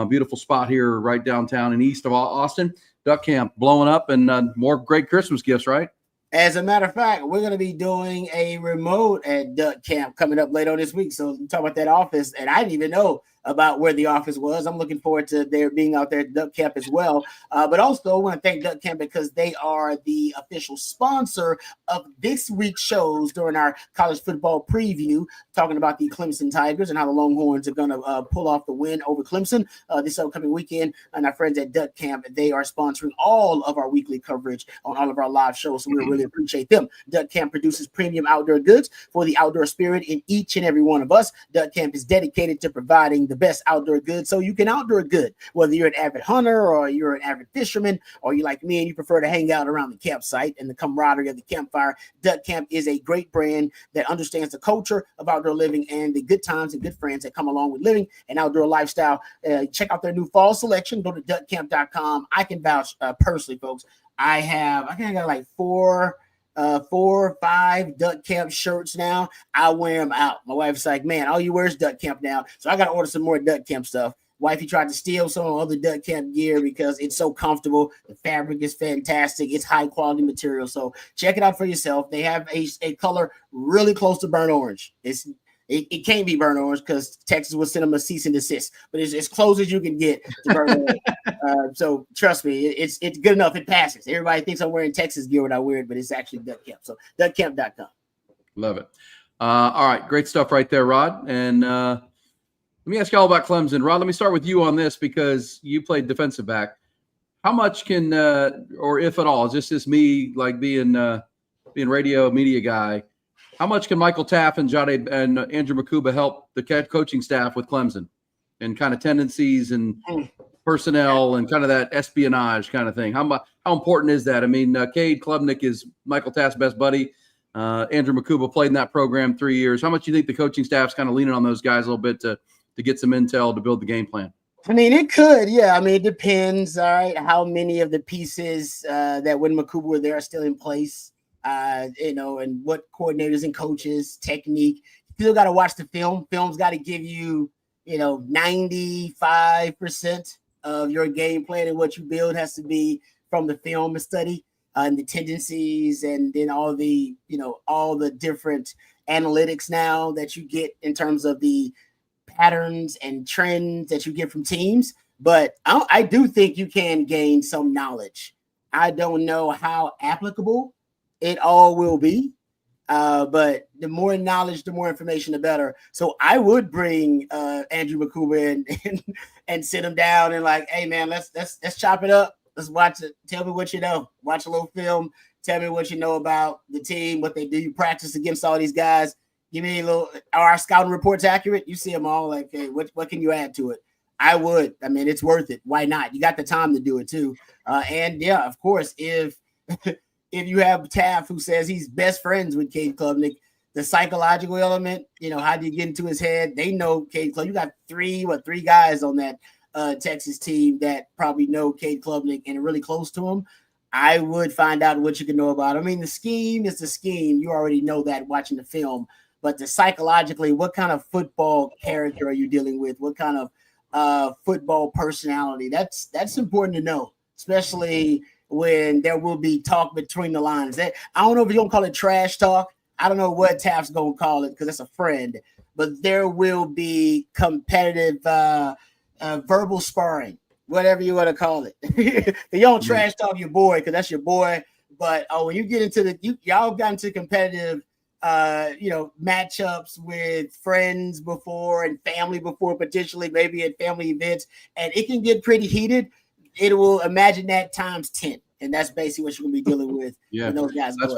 Beautiful spot here right downtown and east of Austin. Duck Camp blowing up, and more great Christmas gifts, right? As a matter of fact, we're going to be doing a remote at Duck Camp coming up later on this week. So talk about that office, and I didn't even know about where the office was. I'm looking forward to their being out there at Duck Camp as well. But also I want to thank Duck Camp because they are the official sponsor of this week's shows during our college football preview, talking about the Clemson Tigers and how the Longhorns are going to pull off the win over Clemson this upcoming weekend. And our friends at Duck Camp, they are sponsoring all of our weekly coverage on all of our live shows. So we really appreciate them. Duck Camp produces premium outdoor goods for the outdoor spirit in each and every one of us. Duck Camp is dedicated to providing the best outdoor goods so you can outdoor good, whether you're an avid hunter or you're an avid fisherman, or you like me and you prefer to hang out around the campsite and the camaraderie of the campfire. Duck Camp is a great brand that understands the culture of outdoor living and the good times and good friends that come along with living an outdoor lifestyle. Check out their new fall selection. Go to duckcamp.com. I can vouch personally, folks. I think I got like 4 or 5 Duck Camp shirts now. I wear them out. My wife's like, man, all you wear is Duck Camp now. So I got to order some more Duck Camp stuff. Wifey tried to steal some other Duck Camp gear because it's so comfortable. The fabric is fantastic. It's high quality material. So check it out for yourself. They have a color really close to burnt orange. It can't be burnt orange because Texas will send them a cease and desist, but it's as close as you can get to burnt orange. So trust me, it's good enough. It passes. Everybody thinks I'm wearing Texas gear when I wear it, but it's actually Duck Camp. So duckcamp.com. Love it. All right, great stuff right there, Rod. And let me ask you all about Clemson. Rod, let me start with you on this because you played defensive back. How much can, or if at all, is this just me like being radio media guy? How much can Michael Taft and Jade and Andrew Makuba help the coaching staff with Clemson and kind of tendencies and personnel and kind of that espionage kind of thing? How important is that? I mean, Cade Klubnik is Michael Taft's best buddy. Andrew Makuba played in that program 3 years. How much do you think the coaching staff's kind of leaning on those guys a little bit to get some intel to build the game plan? I mean, it could. Yeah, I mean, it depends, all right, how many of the pieces that when Makuba were there are still in place. And what coordinators and coaches, technique. You still got to watch the film. Film's got to give you, 95% of your game plan, and what you build has to be from the film and study and the tendencies, and then all the different analytics now that you get in terms of the patterns and trends that you get from teams. But I do think you can gain some knowledge. I don't know how applicable it all will be. But the more knowledge, the more information, the better. So I would bring Andrew Makuba and sit him down and like, hey man, let's chop it up. Let's watch it. Tell me what you know. Watch a little film. Tell me what you know about the team, what they do. You practice against all these guys. give me a little. Are our scouting reports accurate? You see them all. Like, hey, what can you add to it? I would. I mean, it's worth it. Why not? You got the time to do it too. And yeah, of course, if you have Taft who says he's best friends with Kade Klubnik, the psychological element, how do you get into his head? They know Kade Klubnik. You got three guys on that Texas team that probably know Kade Klubnik and are really close to him. I would find out what you can know about him. I mean, the scheme is the scheme. You already know that watching the film. But psychologically, what kind of football character are you dealing with? What kind of football personality? That's important to know, especially when there will be talk between the lines. I don't know if you're going to call it trash talk. I don't know what Taft's going to call it because it's a friend. But there will be competitive verbal sparring, whatever you want to call it. You don't trash talk your boy because that's your boy. But when you get into y'all got into competitive matchups with friends before and family before, potentially maybe at family events, and it can get pretty heated. It will imagine that times 10, and that's basically what you're gonna be dealing with. Yeah, those guys. That's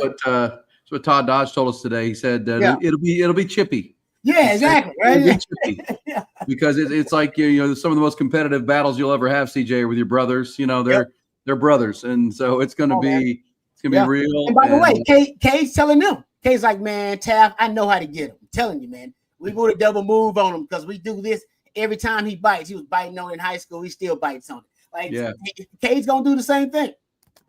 what Todd Dodge told us today. He said it'll be chippy. Yeah, exactly. Right. It'll be chippy. Yeah. Because it's like some of the most competitive battles you'll ever have, CJ, with your brothers. They're brothers, and so it's gonna be be real. And by the way, Kade's telling them. Kade's like, man, Taft, I know how to get him. I'm telling you, man. We go to double move on him because we do this every time he bites. He was biting on it in high school. He still bites on it. Like, Kade's going to do the same thing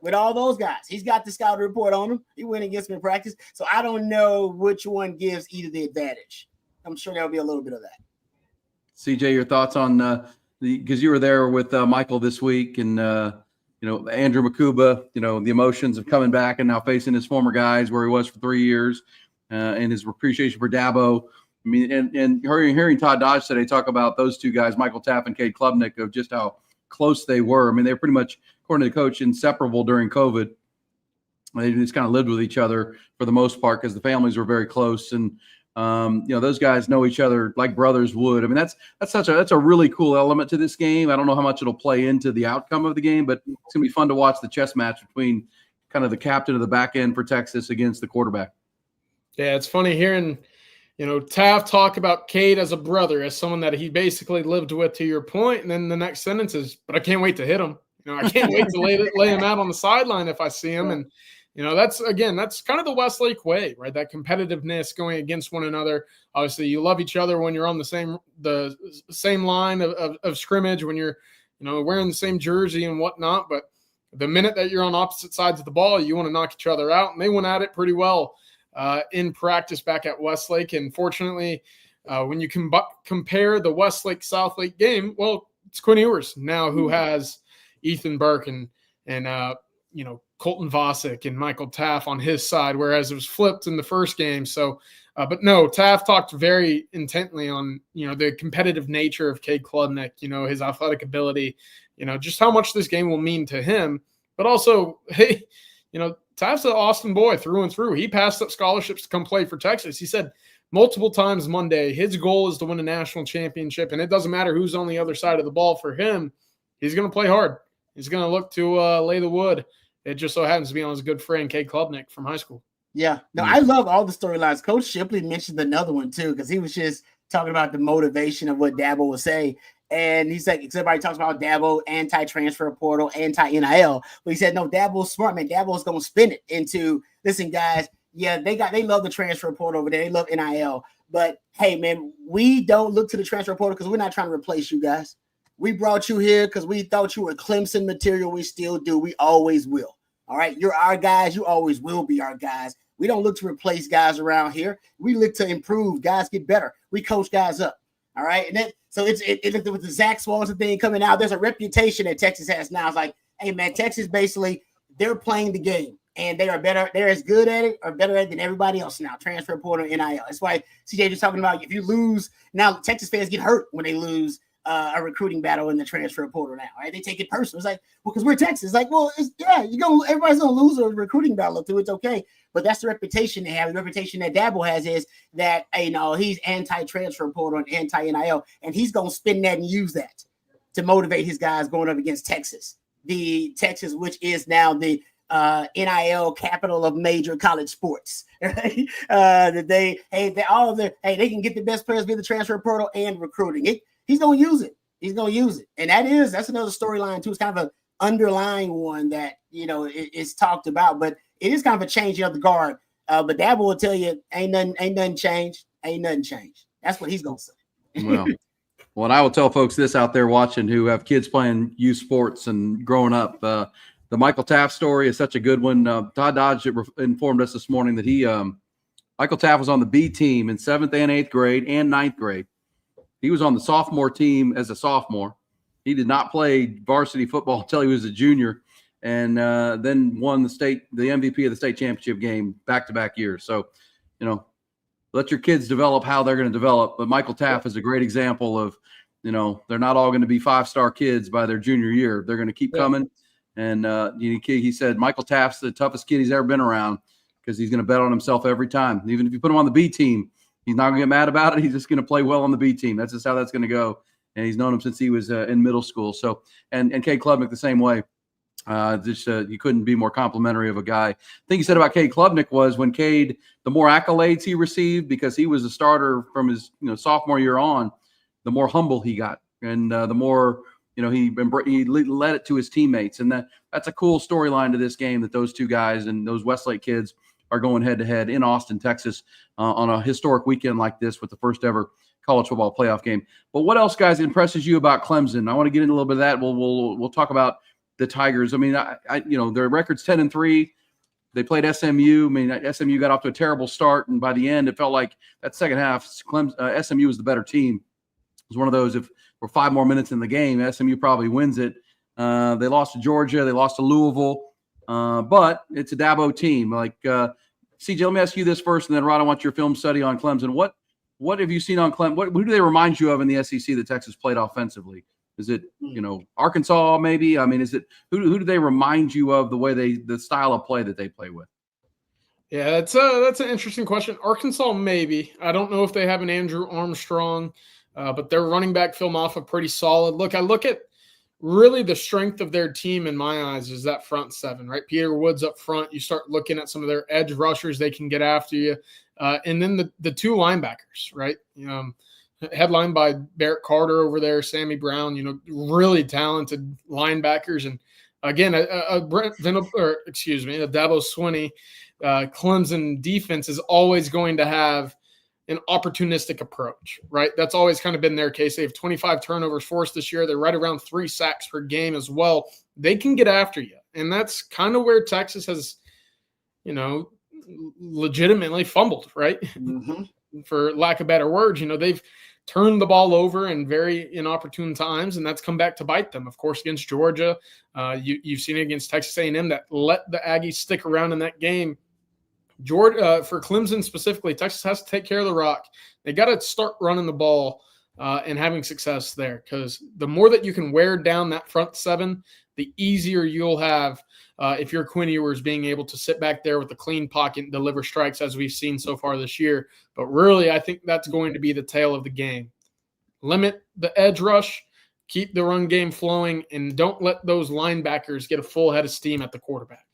with all those guys. He's got the scout report on him. He went against him in practice. So I don't know which one gives either the advantage. I'm sure there'll be a little bit of that. CJ, your thoughts on because you were there with Michael this week and Andrew Makuba, the emotions of coming back and now facing his former guys where he was for 3 years, and his appreciation for Dabo. I mean, and hearing Todd Dodge today talk about those two guys, Michael Taft and Kade Klubnik, of just how close they were. I mean, they were pretty much, according to the coach, inseparable during COVID. They just kind of lived with each other for the most part because the families were very close. And, those guys know each other like brothers would. I mean, that's a really cool element to this game. I don't know how much it'll play into the outcome of the game, but it's going to be fun to watch the chess match between kind of the captain of the back end for Texas against the quarterback. Yeah, it's funny hearing, Taft talk about Kade as a brother, as someone that he basically lived with, to your point. And then the next sentence is, but I can't wait to hit him. I can't wait to lay him out on the sideline if I see him. And, that's kind of the Westlake way, right? That competitiveness going against one another. Obviously, you love each other when you're on the same line of scrimmage, when you're, wearing the same jersey and whatnot. But the minute that you're on opposite sides of the ball, you want to knock each other out. And they went at it pretty well in practice back at Westlake. And fortunately, when you compare the Westlake-Southlake game, well, it's Quinn Ewers now who has Ethan Burke and Colton Vosick and Michael Taft on his side, whereas it was flipped in the first game. So, but no, Taft talked very intently on, the competitive nature of Kade Klubnik, his athletic ability, just how much this game will mean to him. But also, hey, Taft's an Austin boy through and through. He passed up scholarships to come play for Texas. He said multiple times Monday, his goal is to win a national championship, and it doesn't matter who's on the other side of the ball for him. He's going to play hard. He's going to look to lay the wood. It just so happens to be on his good friend, Kade Klubnik from high school. Yeah. No, I love all the storylines. Coach Shipley mentioned another one, too, because he was just talking about the motivation of what Dabo would say. And he said, everybody talks about Dabo, anti-transfer portal, anti-NIL. But he said, no, Dabo's smart, man. Dabo's going to spin it into, listen, guys, they love the transfer portal over there. They love NIL. But, hey, man, we don't look to the transfer portal because we're not trying to replace you guys. We brought you here because we thought you were Clemson material. We still do. We always will. All right. You're our guys. You always will be our guys. We don't look to replace guys around here. We look to improve. Guys get better. We coach guys up. All right. And then, so it looked with the Zach Swanson thing coming out. There's a reputation that Texas has now. It's like, hey, man, Texas basically, they're playing the game and they are better. They're as good at it or better at it than everybody else now. Transfer portal, NIL. That's why CJ was talking about if you lose, now Texas fans get hurt when they lose a recruiting battle in the transfer portal now, right? They take it personal. It's like, well, because we're Texas. It's like, well, everybody's gonna lose a recruiting battle too. It's okay, but that's the reputation they have. The reputation that Dabo has is that he's anti-transfer portal and anti-NIL, and he's gonna spin that and use that to motivate his guys going up against Texas, the Texas which is now the NIL capital of major college sports. Right? That they can get the best players via the transfer portal and recruiting. He's gonna use it. He's gonna use it, and that's another storyline too. It's kind of an underlying one that is talked about, but it is kind of a changing of the guard. But Dabo will tell you, ain't nothing changed. Ain't nothing changed. That's what he's gonna say. Well, and I will tell folks this out there watching who have kids playing youth sports and growing up. The Michael Taft story is such a good one. Todd Dodge informed us this morning that Michael Taft was on the B team in 7th and 8th grade and 9th grade. He was on the sophomore team as a sophomore. He did not play varsity football until he was a junior, and then won the MVP of the state championship game back-to-back years. So, let your kids develop how they're going to develop. But Michael Taft is a great example of, they're not all going to be 5-star kids by their junior year. They're going to keep coming. And he said Michael Taft's the toughest kid he's ever been around because he's going to bet on himself every time. Even if you put him on the B team, he's not going to get mad about it. He's just going to play well on the B team. That's just how that's going to go. And he's known him since he was in middle school. So, and Cade Klubnik the same way. You couldn't be more complimentary of a guy. The thing he said about Cade Klubnik was when Cade, the more accolades he received because he was a starter from his sophomore year on, the more humble he got, and the more he led it to his teammates, and that's a cool storyline to this game that those two guys and those Westlake kids are going head to head in Austin, Texas, on a historic weekend like this with the first ever college football playoff game. But what else, guys, impresses you about Clemson? I want to get into a little bit of that. We'll talk about the Tigers. I mean, their record's 10-3. They played SMU. I mean, SMU got off to a terrible start, and by the end, it felt like that second half, SMU was the better team. It was one of those, if we're 5 more minutes in the game, SMU probably wins it. They lost to Georgia. They lost to Louisville. But it's a Dabo team. CJ, let me ask you this first, and then, Rod, I want your film study on Clemson. What have you seen on Clemson? Who do they remind you of in the SEC that Texas played offensively? Is it, Arkansas maybe? I mean, is it who do they remind you of the style of play that they play with? Yeah, that's an interesting question. Arkansas maybe. I don't know if they have an Andrew Armstrong, but their running back film off a pretty solid. Look, I look at really the strength of their team in my eyes is that front seven, right? Peter Woods up front. You start looking at some of their edge rushers, they can get after you. And then the 2 linebackers, right? Headlined by Barrett Carter over there, Sammy Brown, really talented linebackers. And again, a Dabo Swinney, Clemson defense is always going to have an opportunistic approach, right? That's always kind of been their case. They have 25 turnovers forced this year. They're right around 3 sacks per game as well. They can get after you. And that's kind of where Texas has, legitimately fumbled, right? Mm-hmm. For lack of better words, they've turned the ball over in very inopportune times, and that's come back to bite them. Of course, against Georgia, you've seen it against Texas A&M that let the Aggies stick around in that game. For Clemson specifically, Texas has to take care of the rock. They got to start running the ball and having success there, because the more that you can wear down that front seven, the easier you'll have if you're Quinn Ewers being able to sit back there with a clean pocket and deliver strikes as we've seen so far this year. But really, I think that's going to be the tail of the game. Limit the edge rush, keep the run game flowing, and don't let those linebackers get a full head of steam at the quarterback.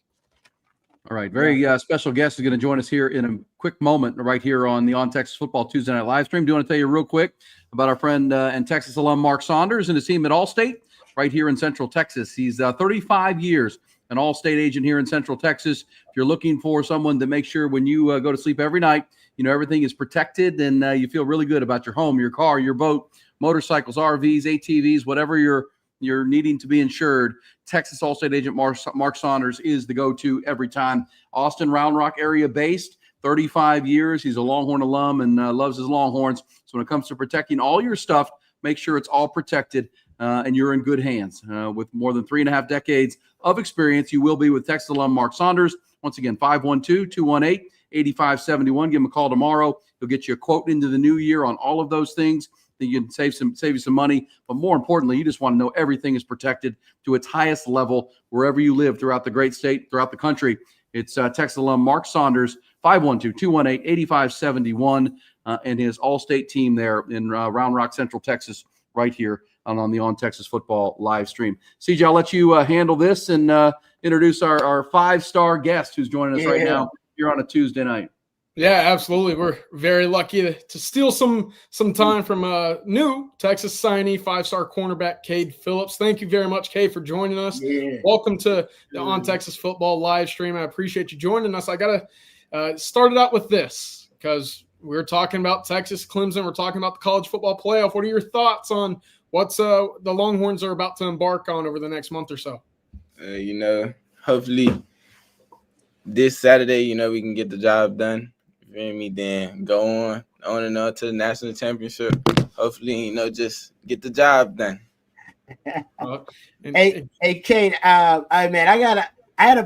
All right. Very special guest is going to join us here in a quick moment right here on the On Texas Football Tuesday Night Livestream. Do want to tell you real quick about our friend and Texas alum Mark Saunders and his team at Allstate right here in Central Texas. He's 35 years, an Allstate agent here in Central Texas. If you're looking for someone to make sure when you go to sleep every night, everything is protected and you feel really good about your home, your car, your boat, motorcycles, RVs, ATVs, whatever you're needing to be insured, Texas Allstate agent Mark Saunders is the go-to every time. Austin, Round Rock area based, 35 years. He's a Longhorn alum and loves his Longhorns. So when it comes to protecting all your stuff, make sure it's all protected and you're in good hands. With more than 3.5 decades of experience, you will be with Texas alum Mark Saunders. Once again, 512-218-8571. Give him a call tomorrow. He'll get you a quote into the new year on all of those things. You can save you some money, but more importantly, you just want to know everything is protected to its highest level wherever you live throughout the great state, throughout the country. It's Texas alum Mark Saunders, 512-218-8571, and his Allstate team there in Round Rock, Central Texas, right here on the On Texas Football live stream. CJ, I'll let you handle this, and introduce our 5-star guest who's joining us right now here on a Tuesday night. Yeah, absolutely. We're very lucky to steal some time from a new Texas signee, 5-star cornerback, Kade Phillips. Thank you very much, Kade, for joining us. Yeah. Welcome to the On Texas Football live stream. I appreciate you joining us. I got to start it out with this because we're talking about Texas, Clemson. We're talking about the college football playoff. What are your thoughts on what's the Longhorns are about to embark on over the next month or so? Hopefully this Saturday, we can get the job done. You feel me? Then go on and on to the national championship. Hopefully, just get the job done. Hey, Kade, I had a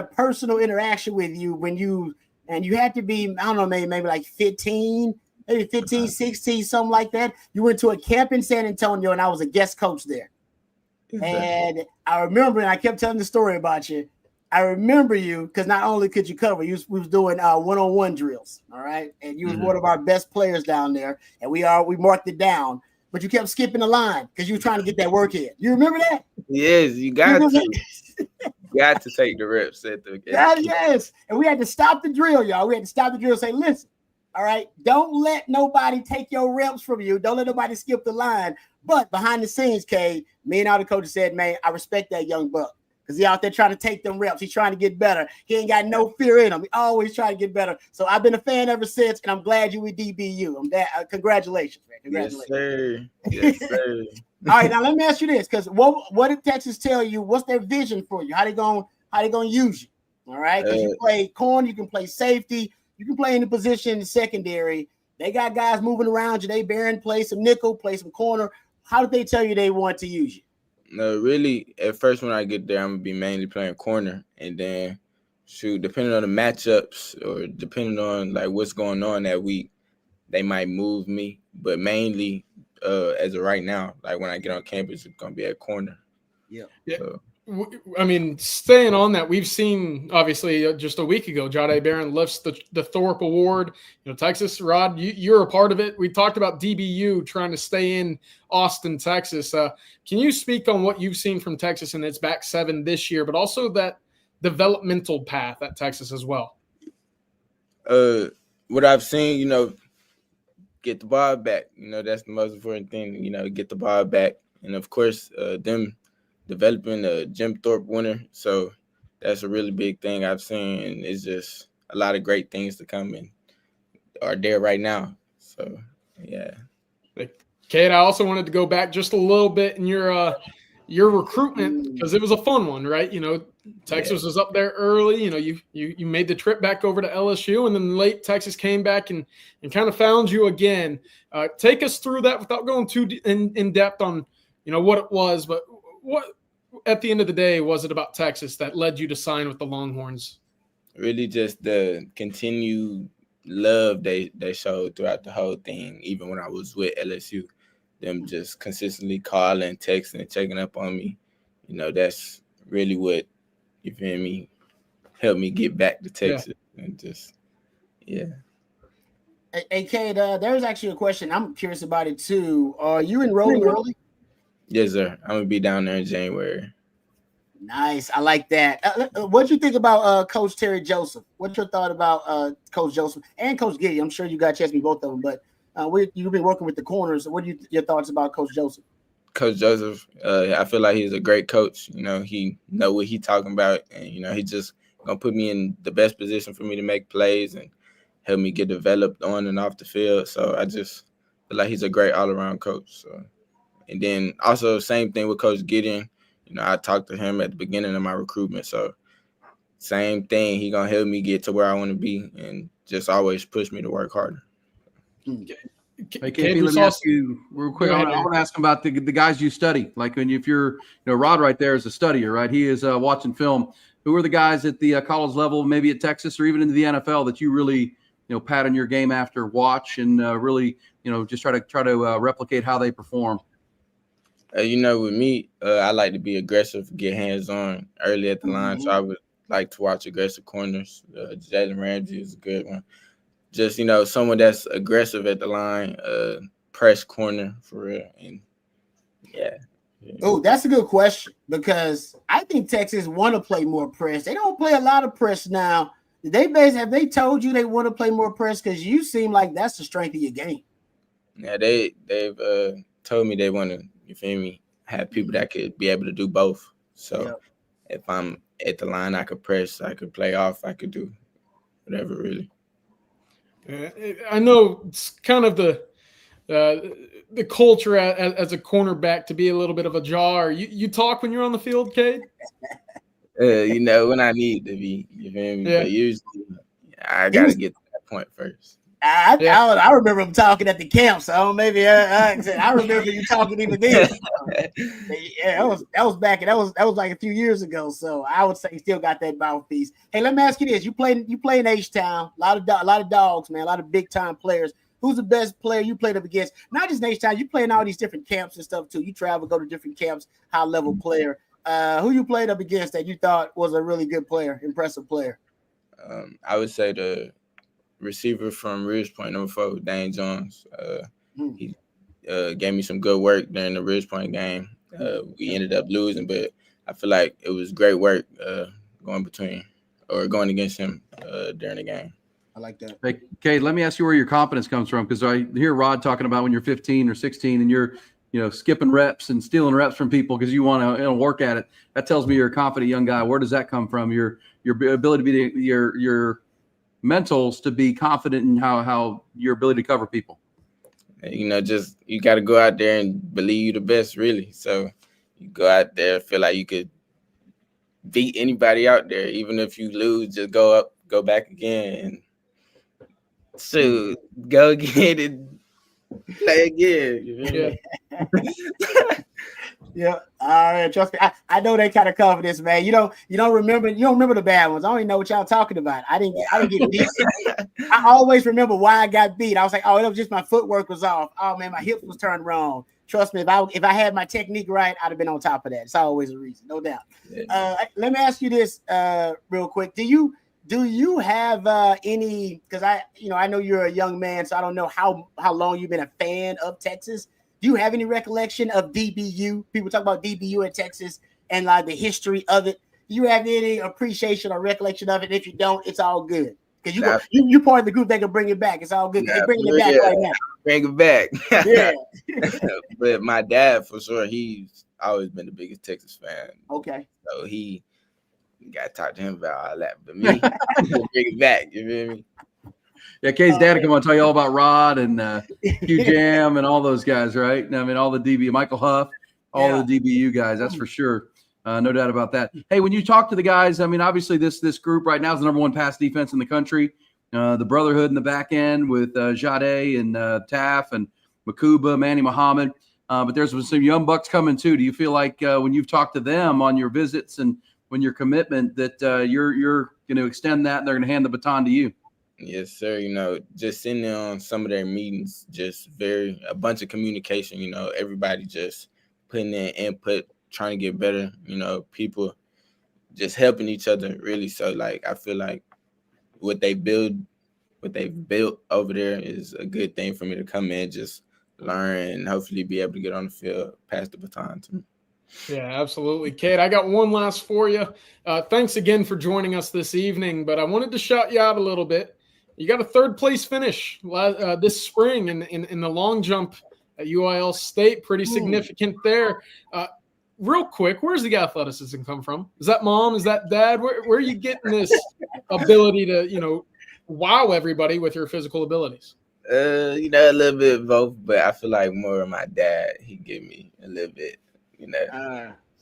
personal interaction with you when you had to be, I don't know, maybe like 15, 16, something like that. You went to a camp in San Antonio, and I was a guest coach there. And I remember, and I kept telling the story about you. I remember you because not only could you cover, we was doing one-on-one drills, all right? And you was one of our best players down there, and we marked it down. But you kept skipping the line because you were trying to get that work in. You remember that? Yes, you got to. You got to take the reps at the yes. And we had to stop the drill, y'all. We had to stop the drill and say, listen, all right, don't let nobody take your reps from you. Don't let nobody skip the line. But behind the scenes, Kade, me and all the coaches said, man, I respect that young buck. Because he's out there trying to take them reps. He's trying to get better. He ain't got no fear in him. He always trying to get better. So I've been a fan ever since, and I'm glad you with DBU. Congratulations, man. Congratulations. Yes, sir. All right, now let me ask you this, because what did Texas tell you? What's their vision for you? How they gonna use you? All right, because you play corner, you can play safety, you can play any position in the secondary. They got guys moving around you. They Barron play some nickel, play some corner. How did they tell you they want to use you? No, really, at first when I get there, I'm going to be mainly playing corner. And then, depending on the matchups or depending on, what's going on that week, they might move me. But mainly, as of right now, when I get on campus, it's going to be at corner. Yeah. So. I mean, staying on that, we've seen, obviously, just a week ago, Jahdae Barron lifts the Thorpe Award. Texas, Rod, you're a part of it. We talked about DBU trying to stay in Austin, Texas. Can you speak on what you've seen from Texas in its back seven this year, but also that developmental path at Texas as well? What I've seen, get the ball back. That's the most important thing, get the ball back. And, of course, them developing a Jim Thorpe winner. So that's a really big thing I've seen. And it's just a lot of great things to come and are there right now. So, yeah. Kade, I also wanted to go back just a little bit in your recruitment because it was a fun one, right? Texas was up there early. You made the trip back over to LSU, and then late Texas came back and kind of found you again. Take us through that without going too in depth on, what it was, but what at the end of the day was it about Texas that led you to sign with the Longhorns? Really just the continued love they showed throughout the whole thing, even when I was with LSU. Them just consistently calling, texting, and checking up on me. That's really what, you feel me, helped me get back to Texas. Yeah. And just, yeah. Hey, Kade, there's actually a question. I'm curious about it, too. Are you enrolling early? Yes, sir. I'm going to be down there in January. Nice. I like that. What do you think about Coach Terry Joseph? What's your thought about Coach Joseph and Coach Giddy? I'm sure you got a chance to meet both of them, but you've been working with the corners. What are your thoughts about Coach Joseph? Coach Joseph, I feel like he's a great coach. He know what he's talking about, and, he just going to put me in the best position for me to make plays and help me get developed on and off the field. So I just feel like he's a great all-around coach. So. And then also same thing with Coach Gideon. I talked to him at the beginning of my recruitment. So same thing. He going to help me get to where I want to be and just always push me to work harder. Hey, KP, let me ask you real quick. I want to ask him about the guys you study. Like if you're, Rod right there is a studier, right? He is watching film. Who are the guys at the college level, maybe at Texas or even into the NFL that you really, pattern your game after, watch, and really, just try to replicate how they perform? With me, I like to be aggressive, get hands-on early at the line. So I would like to watch aggressive corners. Jalen Ramsey is a good one. Just, someone that's aggressive at the line, press corner for real. And, yeah. Oh, that's a good question, because I think Texas want to play more press. They don't play a lot of press now. Have they told you they want to play more press? Because you seem like that's the strength of your game. Yeah, they've told me they want to, you feel me, have people that could be able to do both. So if I'm at the line, I could press, I could play off, I could do whatever, really. I know it's kind of the culture as a cornerback to be a little bit of a jar. You talk when you're on the field, Kade? When I need to be, you feel me? Yeah. But usually I got to get to that point first. I remember him talking at the camp, so maybe I remember you talking even then. Yeah, that was like a few years ago. So I would say he still got that mouthpiece. Hey, let me ask you this: you play in H-Town, a lot of dogs, man, a lot of big time players. Who's the best player you played up against? Not just in H-Town, you play in all these different camps and stuff too. You travel, go to different camps, high level player. Who you played up against that you thought was a really good player, impressive player? I would say the receiver from Ridge Point, number 4, Dane Jones. He gave me some good work during the Ridge Point game. We ended up losing, but I feel like it was great work going against him during the game. I like that. Hey, Kade, let me ask you where your confidence comes from, because I hear Rod talking about when you're 15 or 16 and you're skipping reps and stealing reps from people because you want to work at it. That tells me you're a confident young guy. Where does that come from? Your ability to be your mentals to be confident in how your ability to cover people. Just you got to go out there and believe you're the best, really. So you go out there, feel like you could beat anybody out there, even if you lose. Just go up, go back again, and go again and play again. Yeah. All right. Trust me. I know that kind of confidence, man. You don't remember the bad ones. I don't even know what y'all talking about. I didn't get beat. I always remember why I got beat. I was like, oh, it was just my footwork was off. Oh man, my hips was turned wrong. Trust me, if I had my technique right, I'd have been on top of that. It's always a reason, no doubt. Let me ask you this real quick. Do you have any, because I know you're a young man, so I don't know how long you've been a fan of Texas. Do you have any recollection of DBU? People talk about DBU at Texas and like the history of it. Do you have any appreciation or recollection of it? If you don't, it's all good. Because you're part of the group that can bring it back. It's all good. They're bringing it back right now. Bring it back. Yeah. But my dad, for sure, he's always been the biggest Texas fan. Okay. So he got to talk to him about all that. But me, bring it back. You feel me? Yeah, Kade's dad can tell you all about Rod and Q Jam and all those guys, right? I mean, all the DBU, Michael Huff, all the DBU guys, that's for sure. No doubt about that. Hey, when you talk to the guys, I mean, obviously this group right now is the number 1 pass defense in the country. The brotherhood in the back end with Jade and Taff and Makuba, Manny Muhammad. But there's some young bucks coming too. Do you feel like when you've talked to them on your visits and when your commitment that you're going to extend that and they're going to hand the baton to you? Yes, sir. Just sitting there on some of their meetings, just a bunch of communication, everybody just putting in input, trying to get better, people just helping each other, really. So, like, I feel like what they've built over there is a good thing for me to come in, just learn, and hopefully be able to get on the field, pass the baton to me. Yeah, absolutely. Kade, I got one last for you. Thanks again for joining us this evening, but I wanted to shout you out a little bit. You got a 3rd place finish this spring in the long jump at Allstate. Pretty significant there. Real quick, where's the athleticism come from? Is that mom? Is that dad? Where are you getting this ability to, wow everybody with your physical abilities? A little bit of both, but I feel like more of my dad. He give me a little bit,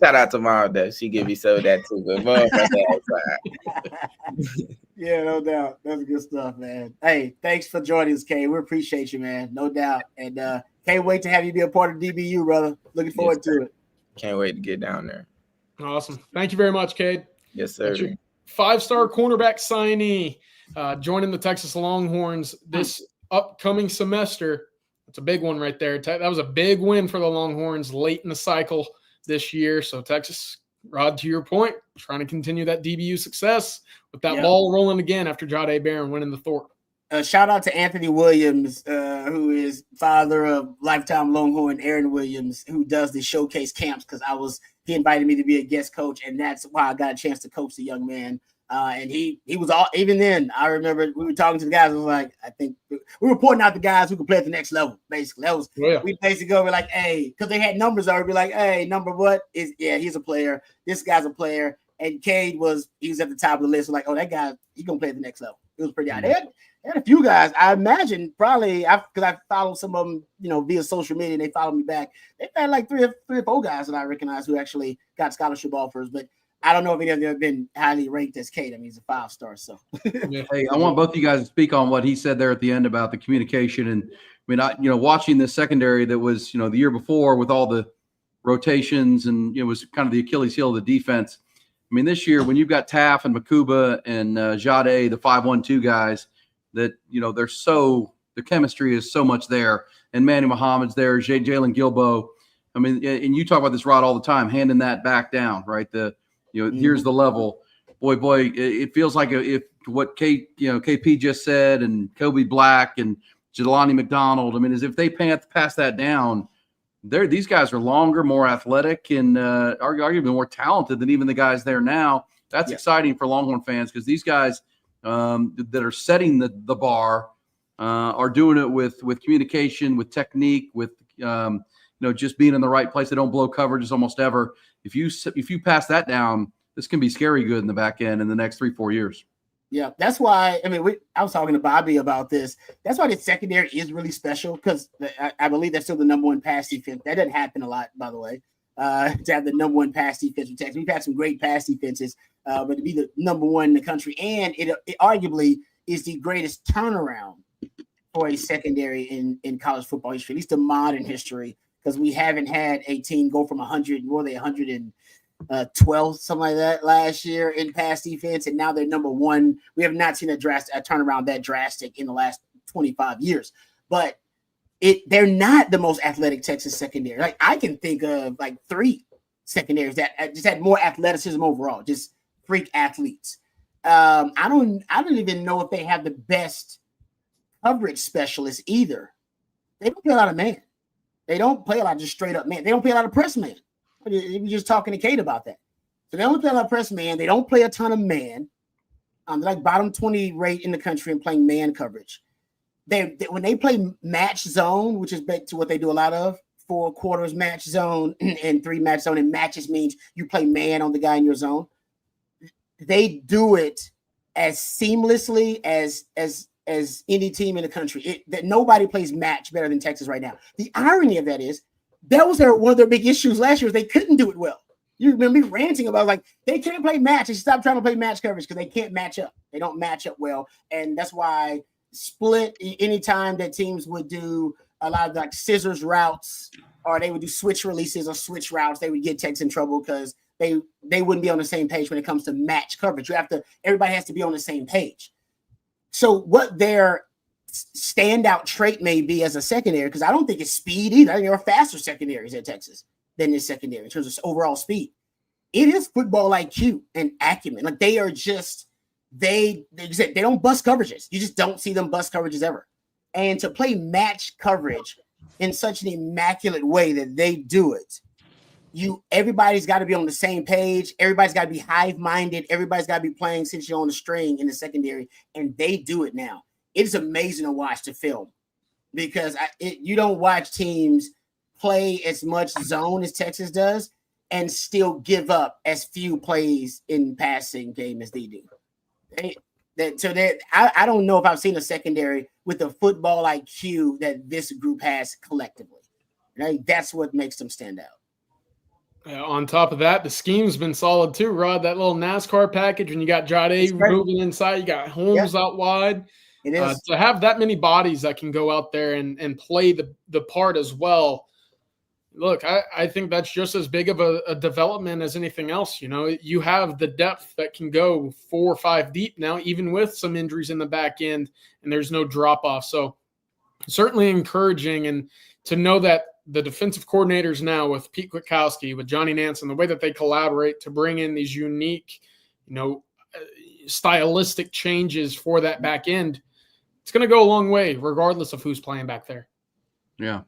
Shout out to mom, though. She give me some of that too, but more of my dad's side. Yeah, no doubt. That's good stuff, man. Hey, thanks for joining us, Kade. We appreciate you, man. No doubt. And can't wait to have you be a part of DBU, brother. Looking forward to it. Can't wait to get down there. Awesome. Thank you very much, Kade. Yes, sir. 5-star cornerback signee joining the Texas Longhorns this upcoming semester. That's a big one right there. That was a big win for the Longhorns late in the cycle this year. So Texas, Rod, to your point, trying to continue that DBU success with that ball rolling again after Jade Barron winning the Thorpe. shout out to Anthony Williams, who is father of lifetime Longhorn Aaron Williams, who does the showcase camps, because he invited me to be a guest coach, and that's why I got a chance to coach the young man. And he was all, even then, I remember we were talking to the guys. I was like, I think we were pointing out the guys who could play at the next level. Basically, that was we basically go over like, hey, because they had numbers already. Be like, hey, number what is? Yeah, he's a player. This guy's a player. And Kade was at the top of the list. Like, oh, that guy, he's gonna play at the next level. It was pretty high. They had a few guys. I imagine probably because I followed some of them, via social media. And they followed me back. They had like three or four guys that I recognize who actually got scholarship offers, but I don't know if any of them have been highly ranked as Kade. I mean, he's a 5-star. So, hey, I want both of you guys to speak on what he said there at the end about the communication. And I mean, watching this secondary that was, the year before with all the rotations, and it was kind of the Achilles heel of the defense. I mean, this year when you've got Taff and Makuba and Jade, the 5-1-2 guys, that the chemistry is so much there. And Manny Muhammad's there, Jalen Gilbo. I mean, and you talk about this, Rod, all the time, handing that back down, right? Here's the level. Boy, it feels like if what KP just said, and Kobe Black and Jelani McDonald, I mean, as if they pass that down, these guys are longer, more athletic, and arguably more talented than even the guys there now. That's exciting for Longhorn fans, because these guys that are setting the bar are doing it with communication, with technique, with just being in the right place. They don't blow coverages almost ever. If you pass that down, this can be scary good in the back end in the next 3-4 years. Yeah, that's why. I mean, I was talking to Bobby about this. That's why the secondary is really special, because I believe that's still the number one pass defense. That doesn't happen a lot, by the way. To have the number one pass defense in Texas, we've had some great pass defenses, but to be the number one in the country, and it arguably is the greatest turnaround for a secondary in college football history, at least in modern history, because we haven't had a team go from 112, something like that last year in pass defense, and now they're number one. We have not seen a turnaround that drastic in the last 25 years, but they're not the most athletic Texas secondary. Like, I can think of like 3 secondaries that just had more athleticism overall, just freak athletes. I don't even know if they have the best coverage specialists either. They don't play a lot of man. They don't play a lot of just straight up man. They don't play a lot of press man. We were just talking to Kade about that. So they don't play a lot of press man. They don't play a ton of man. They're like bottom 20 rate in the country in playing man coverage. They when they play match zone, which is back to what they do a lot of, 4 quarters match zone and 3 match zone, and matches means you play man on the guy in your zone. They do it as seamlessly as any team in the country. That nobody plays match better than Texas right now. The irony of that is that was one of their big issues last year. Is they couldn't do it well. You remember me ranting about like they can't play match. They stopped trying to play match coverage because they can't match up. They don't match up well, and that's why split anytime that teams would do a lot of like scissors routes, or they would do switch releases or switch routes, they would get Texas in trouble because they wouldn't be on the same page when it comes to match coverage. Everybody has to be on the same page. So what their standout trait may be as a secondary, because I don't think it's speed either. There are faster secondaries at Texas than this secondary in terms of overall speed. It is football IQ and acumen. Like they are just they don't bust coverages. You just don't see them bust coverages ever. And to play match coverage in such an immaculate way that they do it, everybody's got to be on the same page. Everybody's got to be hive-minded. Everybody's got to be playing since you're on the string in the secondary, and they do it now. It's amazing to watch the film because you don't watch teams play as much zone as Texas does and still give up as few plays in passing game as they do. I don't know if I've seen a secondary with the football IQ that this group has collectively. Right? That's what makes them stand out. On top of that, the scheme's been solid too, Rod. That little NASCAR package when you got Jade moving inside, you got Holmes out wide. It is. To have that many bodies that can go out there and play the part as well. Look, I think that's just as big of a development as anything else. You know, you have the depth that can go 4 or 5 deep now, even with some injuries in the back end, and there's no drop off. So certainly encouraging, and to know that the defensive coordinators now with Pete Kwiatkowski, with Johnny Nance, and the way that they collaborate to bring in these unique, stylistic changes for that back end, it's going to go a long way, regardless of who's playing back there. Yeah.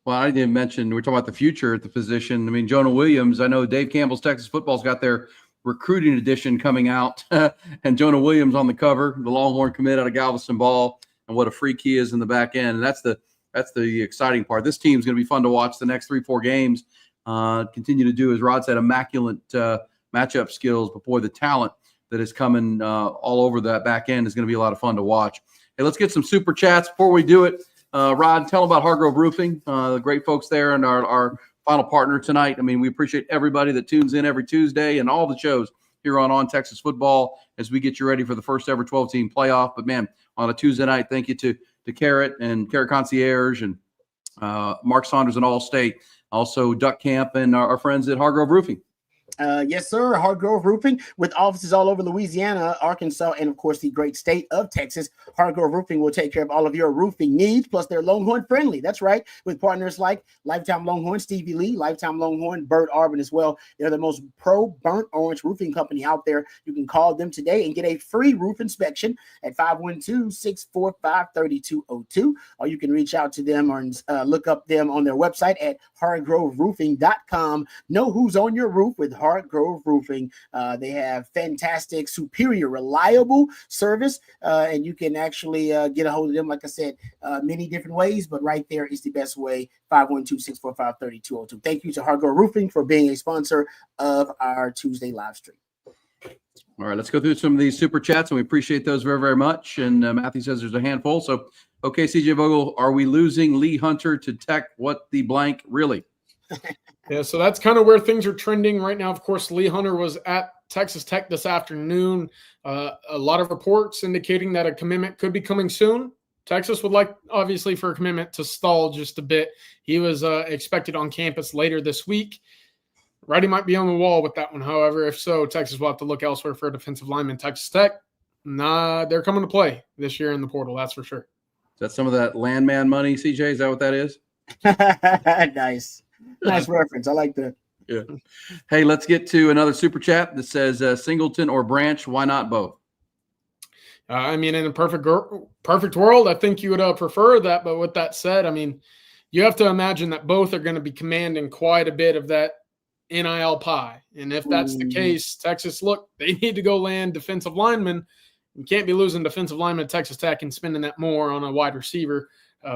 Well, I didn't mention, we're talking about the future at the position. I mean, Jonah Williams, I know Dave Campbell's Texas Football's got their recruiting edition coming out, and Jonah Williams on the cover, the Longhorn commit out of Galveston Ball, and what a freak he is in the back end. And that's the exciting part. This team's going to be fun to watch the next 3-4 games. Continue to do, as Rod said, immaculate matchup skills. But boy, the talent that is coming all over that back end is going to be a lot of fun to watch. Hey, let's get some super chats before we do it. Rod, tell them about Hargrove Roofing, the great folks there, and our final partner tonight. I mean, we appreciate everybody that tunes in every Tuesday and all the shows here on Texas Football as we get you ready for the first ever 12-team playoff. But, man, on a Tuesday night, thank you to Carrot and Carrot Concierge and Mark Saunders and Allstate, also Duck Camp and our friends at Hargrove Roofing. Yes, sir. Hargrove Roofing, with offices all over Louisiana, Arkansas, and of course the great state of Texas. Hargrove Roofing will take care of all of your roofing needs. Plus, they're Longhorn friendly. That's right. With partners like Lifetime Longhorn, Stevie Lee, Lifetime Longhorn, Bert Arbin as well. They're the most pro burnt orange roofing company out there. You can call them today and get a free roof inspection at 512-645-3202. Or you can reach out to them or look up them on their website at hargroveroofing.com. Know who's on your roof with Hargrove Roofing. They have fantastic, superior, reliable service, and you can actually get a hold of them, like I said, many different ways, but right there is the best way, 512-645-3202. Thank you to Hargrove Roofing for being a sponsor of our Tuesday live stream. All right, let's go through some of these super chats, and we appreciate those very, very much. And Matthew says there's a handful. So, okay, CJ Vogel, are we losing Lee Hunter to Tech? What the blank, really? Yeah, so that's kind of where things are trending right now. Of course, Lee Hunter was at Texas Tech this afternoon. A lot of reports indicating that a commitment could be coming soon. Texas would like, obviously, for a commitment to stall just a bit. He was expected on campus later this week. Writing might be on the wall with that one. However, if so, Texas will have to look elsewhere for a defensive lineman. Texas Tech, they're coming to play this year in the portal, that's for sure. Is that some of that landman money, CJ? Is that what that is? Nice reference. I like that. Yeah. Hey, let's get to another super chat that says Singleton or Branch. Why not both? I mean, in a perfect world, I think you would prefer that. But with that said, I mean, you have to imagine that both are going to be commanding quite a bit of that NIL pie. And if that's the case, Texas, look, they need to go land defensive linemen. You can't be losing defensive linemen at Texas Tech and spending that more on a wide receiver.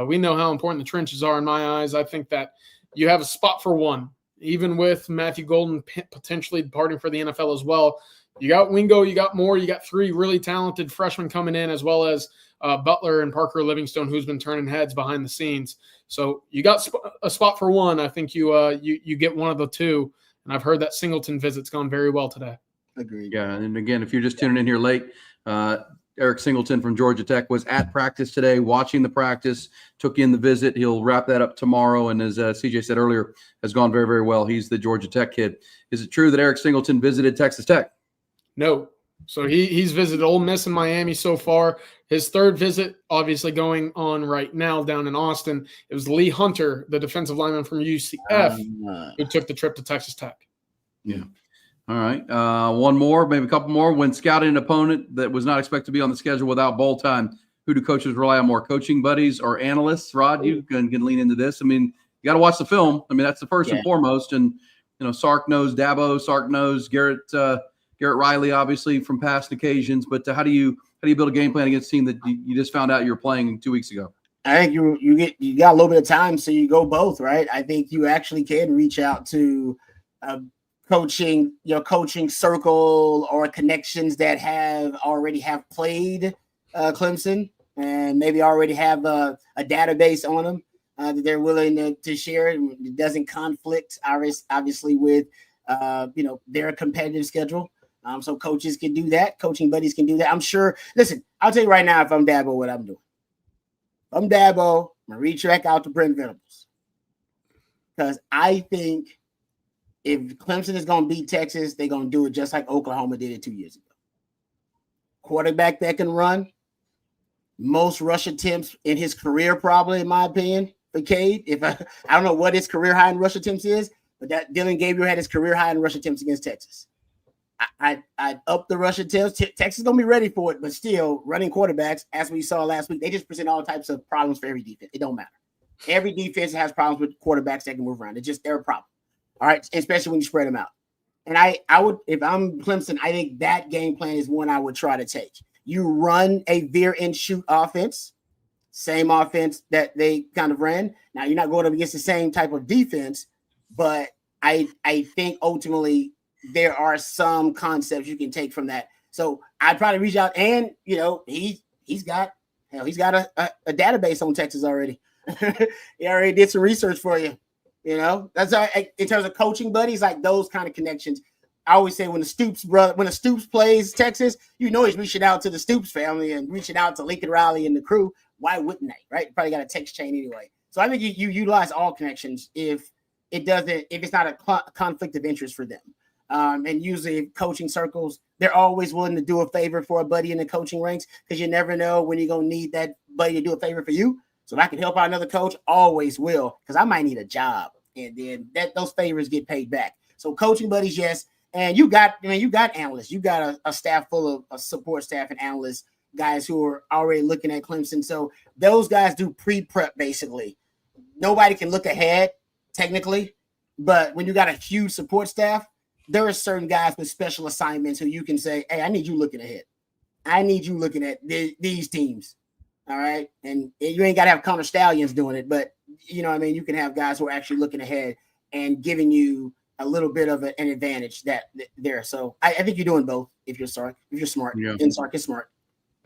We know how important the trenches are in my eyes. I think that you have a spot for one, even with Matthew Golden potentially departing for the NFL as well. You got Wingo, you got Moore, you got three really talented freshmen coming in, as well as Butler and Parker Livingstone, who's been turning heads behind the scenes. So you got a spot for one. I think you get one of the two. And I've heard that Singleton visit's gone very well today. Agreed. Yeah, and again, if you're just tuning in here late, Eric Singleton from Georgia Tech was at practice today, watching the practice, took in the visit. He'll wrap that up tomorrow, and as CJ said earlier, has gone very, very well. He's the Georgia Tech kid. Is it true that Eric Singleton visited Texas Tech? No. So he's visited Ole Miss and Miami so far. His third visit, obviously going on right now down in Austin. It was Lee Hunter, the defensive lineman from UCF, who took the trip to Texas Tech. Yeah. All right. One more, maybe a couple more. When scouting an opponent that was not expected to be on the schedule without bowl time, who do coaches rely on more, coaching buddies or analysts? Rod, you can lean into this. I mean, you got to watch the film. I mean, that's the first and foremost. And, Sark knows Dabo. Sark knows Garrett Riley, obviously, from past occasions. But how do you build a game plan against a team that you just found out you were playing 2 weeks ago? I think you got a little bit of time, so you go both, right? I think you actually can reach out to coaching circle or connections that already have played Clemson and maybe already have a database on them that they're willing to share. It doesn't conflict obviously with their competitive schedule. So coaches can do that. Coaching buddies can do that. I'm sure. Listen, I'll tell you right now, if I'm Dabo, what I'm doing. If I'm Dabo, I'm going to reach back out to Brent Venables. Because I think if Clemson is going to beat Texas, they're going to do it just like Oklahoma did it 2 years ago. Quarterback that can run. Most rush attempts in his career, probably, in my opinion, for Cade. I don't know what his career high in rush attempts is, but that Dylan Gabriel had his career high in rush attempts against Texas. I'd up the rush attempts. Texas don't be ready for it, but still running quarterbacks, as we saw last week, they just present all types of problems for every defense. It don't matter. Every defense has problems with quarterbacks that can move around. It's just their problem. All right, especially when you spread them out. And I would, if I'm Clemson, I think that game plan is one I would try to take. You run a veer and shoot offense, same offense that they kind of ran. Now you're not going up against the same type of defense, but I think ultimately there are some concepts you can take from that. So I'd probably reach out, and he's got a database on Texas already. He already did some research for you. That's in terms of coaching buddies, like those kind of connections. I always say when the Stoops plays Texas, he's reaching out to the Stoops family and reaching out to Lincoln Riley and the crew. Why wouldn't they? Right? Probably got a text chain anyway. So I think you utilize all connections if it's not a conflict of interest for them. And usually coaching circles, they're always willing to do a favor for a buddy in the coaching ranks, because you never know when you're gonna need that buddy to do a favor for you. So if I can help out another coach, always will, because I might need a job, and then those favors get paid back. So coaching buddies, yes. And you got analysts. You got a staff full of a support staff and analysts, guys who are already looking at Clemson. So those guys do pre-prep basically. Nobody can look ahead technically, but when you got a huge support staff, there are certain guys with special assignments who you can say, hey, I need you looking ahead. I need you looking at these teams. All right. And you ain't got to have Connor Stallions doing it, but you can have guys who are actually looking ahead and giving you a little bit of an advantage there. So I think you're doing both if you're smart. Yeah. And Sark is smart.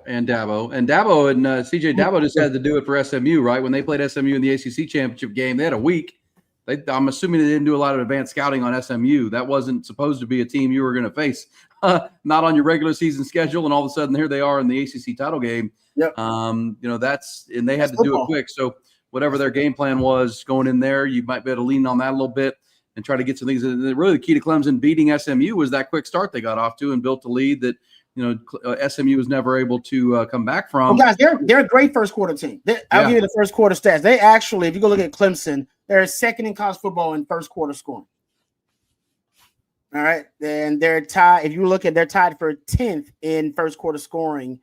And Dabo and CJ Dabo just had to do it for SMU, right? When they played SMU in the ACC championship game, they had a week. I'm assuming they didn't do a lot of advanced scouting on SMU. That wasn't supposed to be a team you were going to face, not on your regular season schedule. And all of a sudden, here they are in the ACC title game. Yep. And they had to do it quick. So whatever their game plan was going in there, you might be able to lean on that a little bit and try to get some things. Really, the key to Clemson beating SMU was that quick start they got off to and built a lead that SMU was never able to come back from. Well, guys, they're a great first quarter team. I'll give you the first quarter stats. They actually, if you go look at Clemson, they're second in college football in first quarter scoring. All right, and they're tied. If you look at, they're tied for 10th in first quarter scoring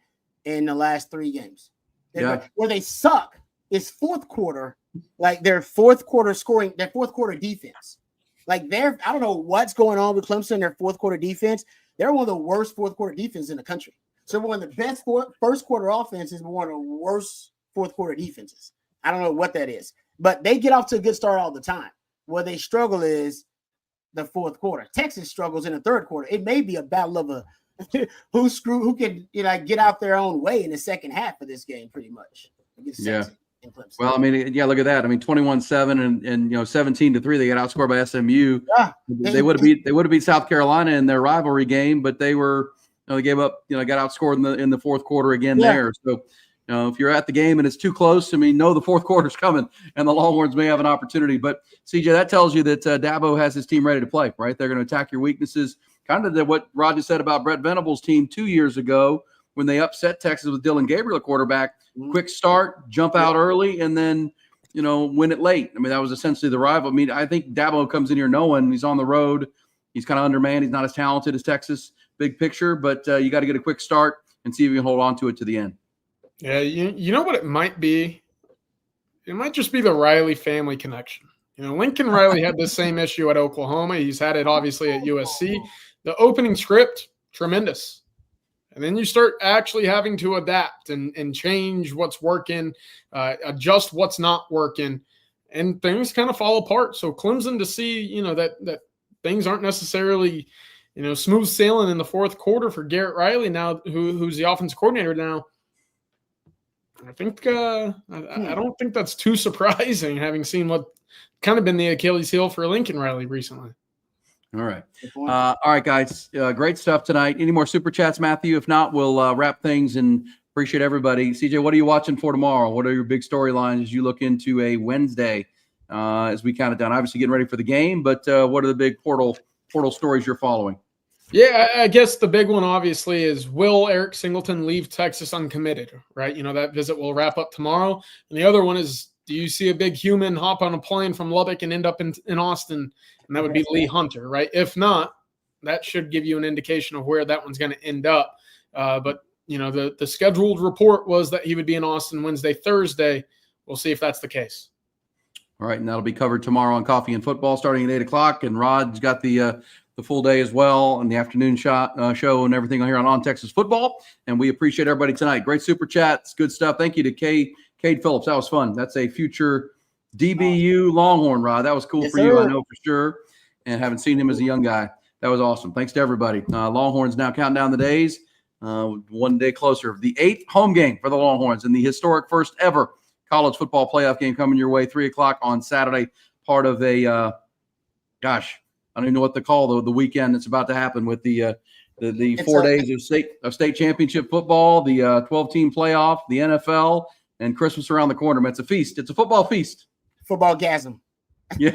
in the last 3 games. Where they suck is fourth quarter, like their fourth quarter scoring, their fourth quarter defense. Like I don't know what's going on with Clemson, their fourth quarter defense. They're one of the worst fourth quarter defenses in the country. So one of the best first quarter offenses, but one of the worst fourth quarter defenses. I don't know what that is, but they get off to a good start all the time. Where they struggle is the fourth quarter. Texas struggles in the third quarter. It may be a battle of who can get out their own way in the second half of this game, pretty much. Yeah. Well, I mean, look at that. I mean, 21-7 and 17-3, they got outscored by SMU. Yeah. They would have beat South Carolina in their rivalry game, but they were they gave up, got outscored in the fourth quarter again there. So, if you're at the game and it's too close, the fourth quarter's coming and the Longhorns may have an opportunity. But CJ, that tells you that Dabo has his team ready to play, right? They're going to attack your weaknesses. Kind of what Roger said about Brett Venables' team 2 years ago when they upset Texas with Dylan Gabriel at quarterback. Quick start, jump out early, and then, win it late. That was essentially the rival. I think Dabo comes in here knowing he's on the road. He's kind of undermanned. He's not as talented as Texas, big picture, but you got to get a quick start and see if you can hold on to it to the end. Yeah, you know what it might be? It might just be the Riley family connection. Lincoln Riley had the same issue at Oklahoma. He's had it obviously at USC. The opening script, tremendous. And then you start actually having to adapt and change what's working, adjust what's not working, and things kind of fall apart. So Clemson to see, that things aren't necessarily, smooth sailing in the fourth quarter for Garrett Riley now, who's the offensive coordinator now. I think I don't think that's too surprising, having seen what kind of been the Achilles heel for Lincoln Riley recently. All right. All right, guys. Great stuff tonight. Any more super chats, Matthew? If not, we'll wrap things and appreciate everybody. CJ, what are you watching for tomorrow? What are your big storylines as you look into a Wednesday as we count it down? Obviously getting ready for the game, but what are the big portal stories you're following? Yeah, I guess the big one obviously is, will Eric Singleton leave Texas uncommitted, right? That visit will wrap up tomorrow. And the other one is, do you see a big human hop on a plane from Lubbock and end up in Austin? And that would be Lee Hunter, right? If not, that should give you an indication of where that one's going to end up. But the scheduled report was that he would be in Austin Wednesday, Thursday. We'll see if that's the case. All right, and that'll be covered tomorrow on Coffee and Football starting at 8 o'clock. And Rod's got the full day as well, and the afternoon show and everything here on Texas Football. And we appreciate everybody tonight. Great super chats, good stuff. Thank you to Kade Phillips. That was fun. That's a future DBU Longhorn, Rod. That was cool Yes, for you, sir. I know for sure. And haven't seen him as a young guy. That was awesome. Thanks to everybody. Longhorns now counting down the days. One day closer. The 8th home game for the Longhorns in the historic first ever college football playoff game coming your way, 3 o'clock on Saturday. Part of a, I don't even know what to call the weekend that's about to happen with the 4 days of state championship football, the 12-team playoff, the NFL, and Christmas around the corner. It's a feast. It's a football feast. Football gasm. Yeah,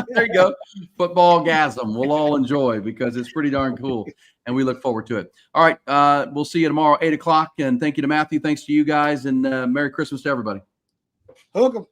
there you go. Football gasm. We'll all enjoy because it's pretty darn cool, and we look forward to it. All right, we'll see you tomorrow, 8 o'clock, and thank you to Matthew. Thanks to you guys, and Merry Christmas to everybody. Hook 'em.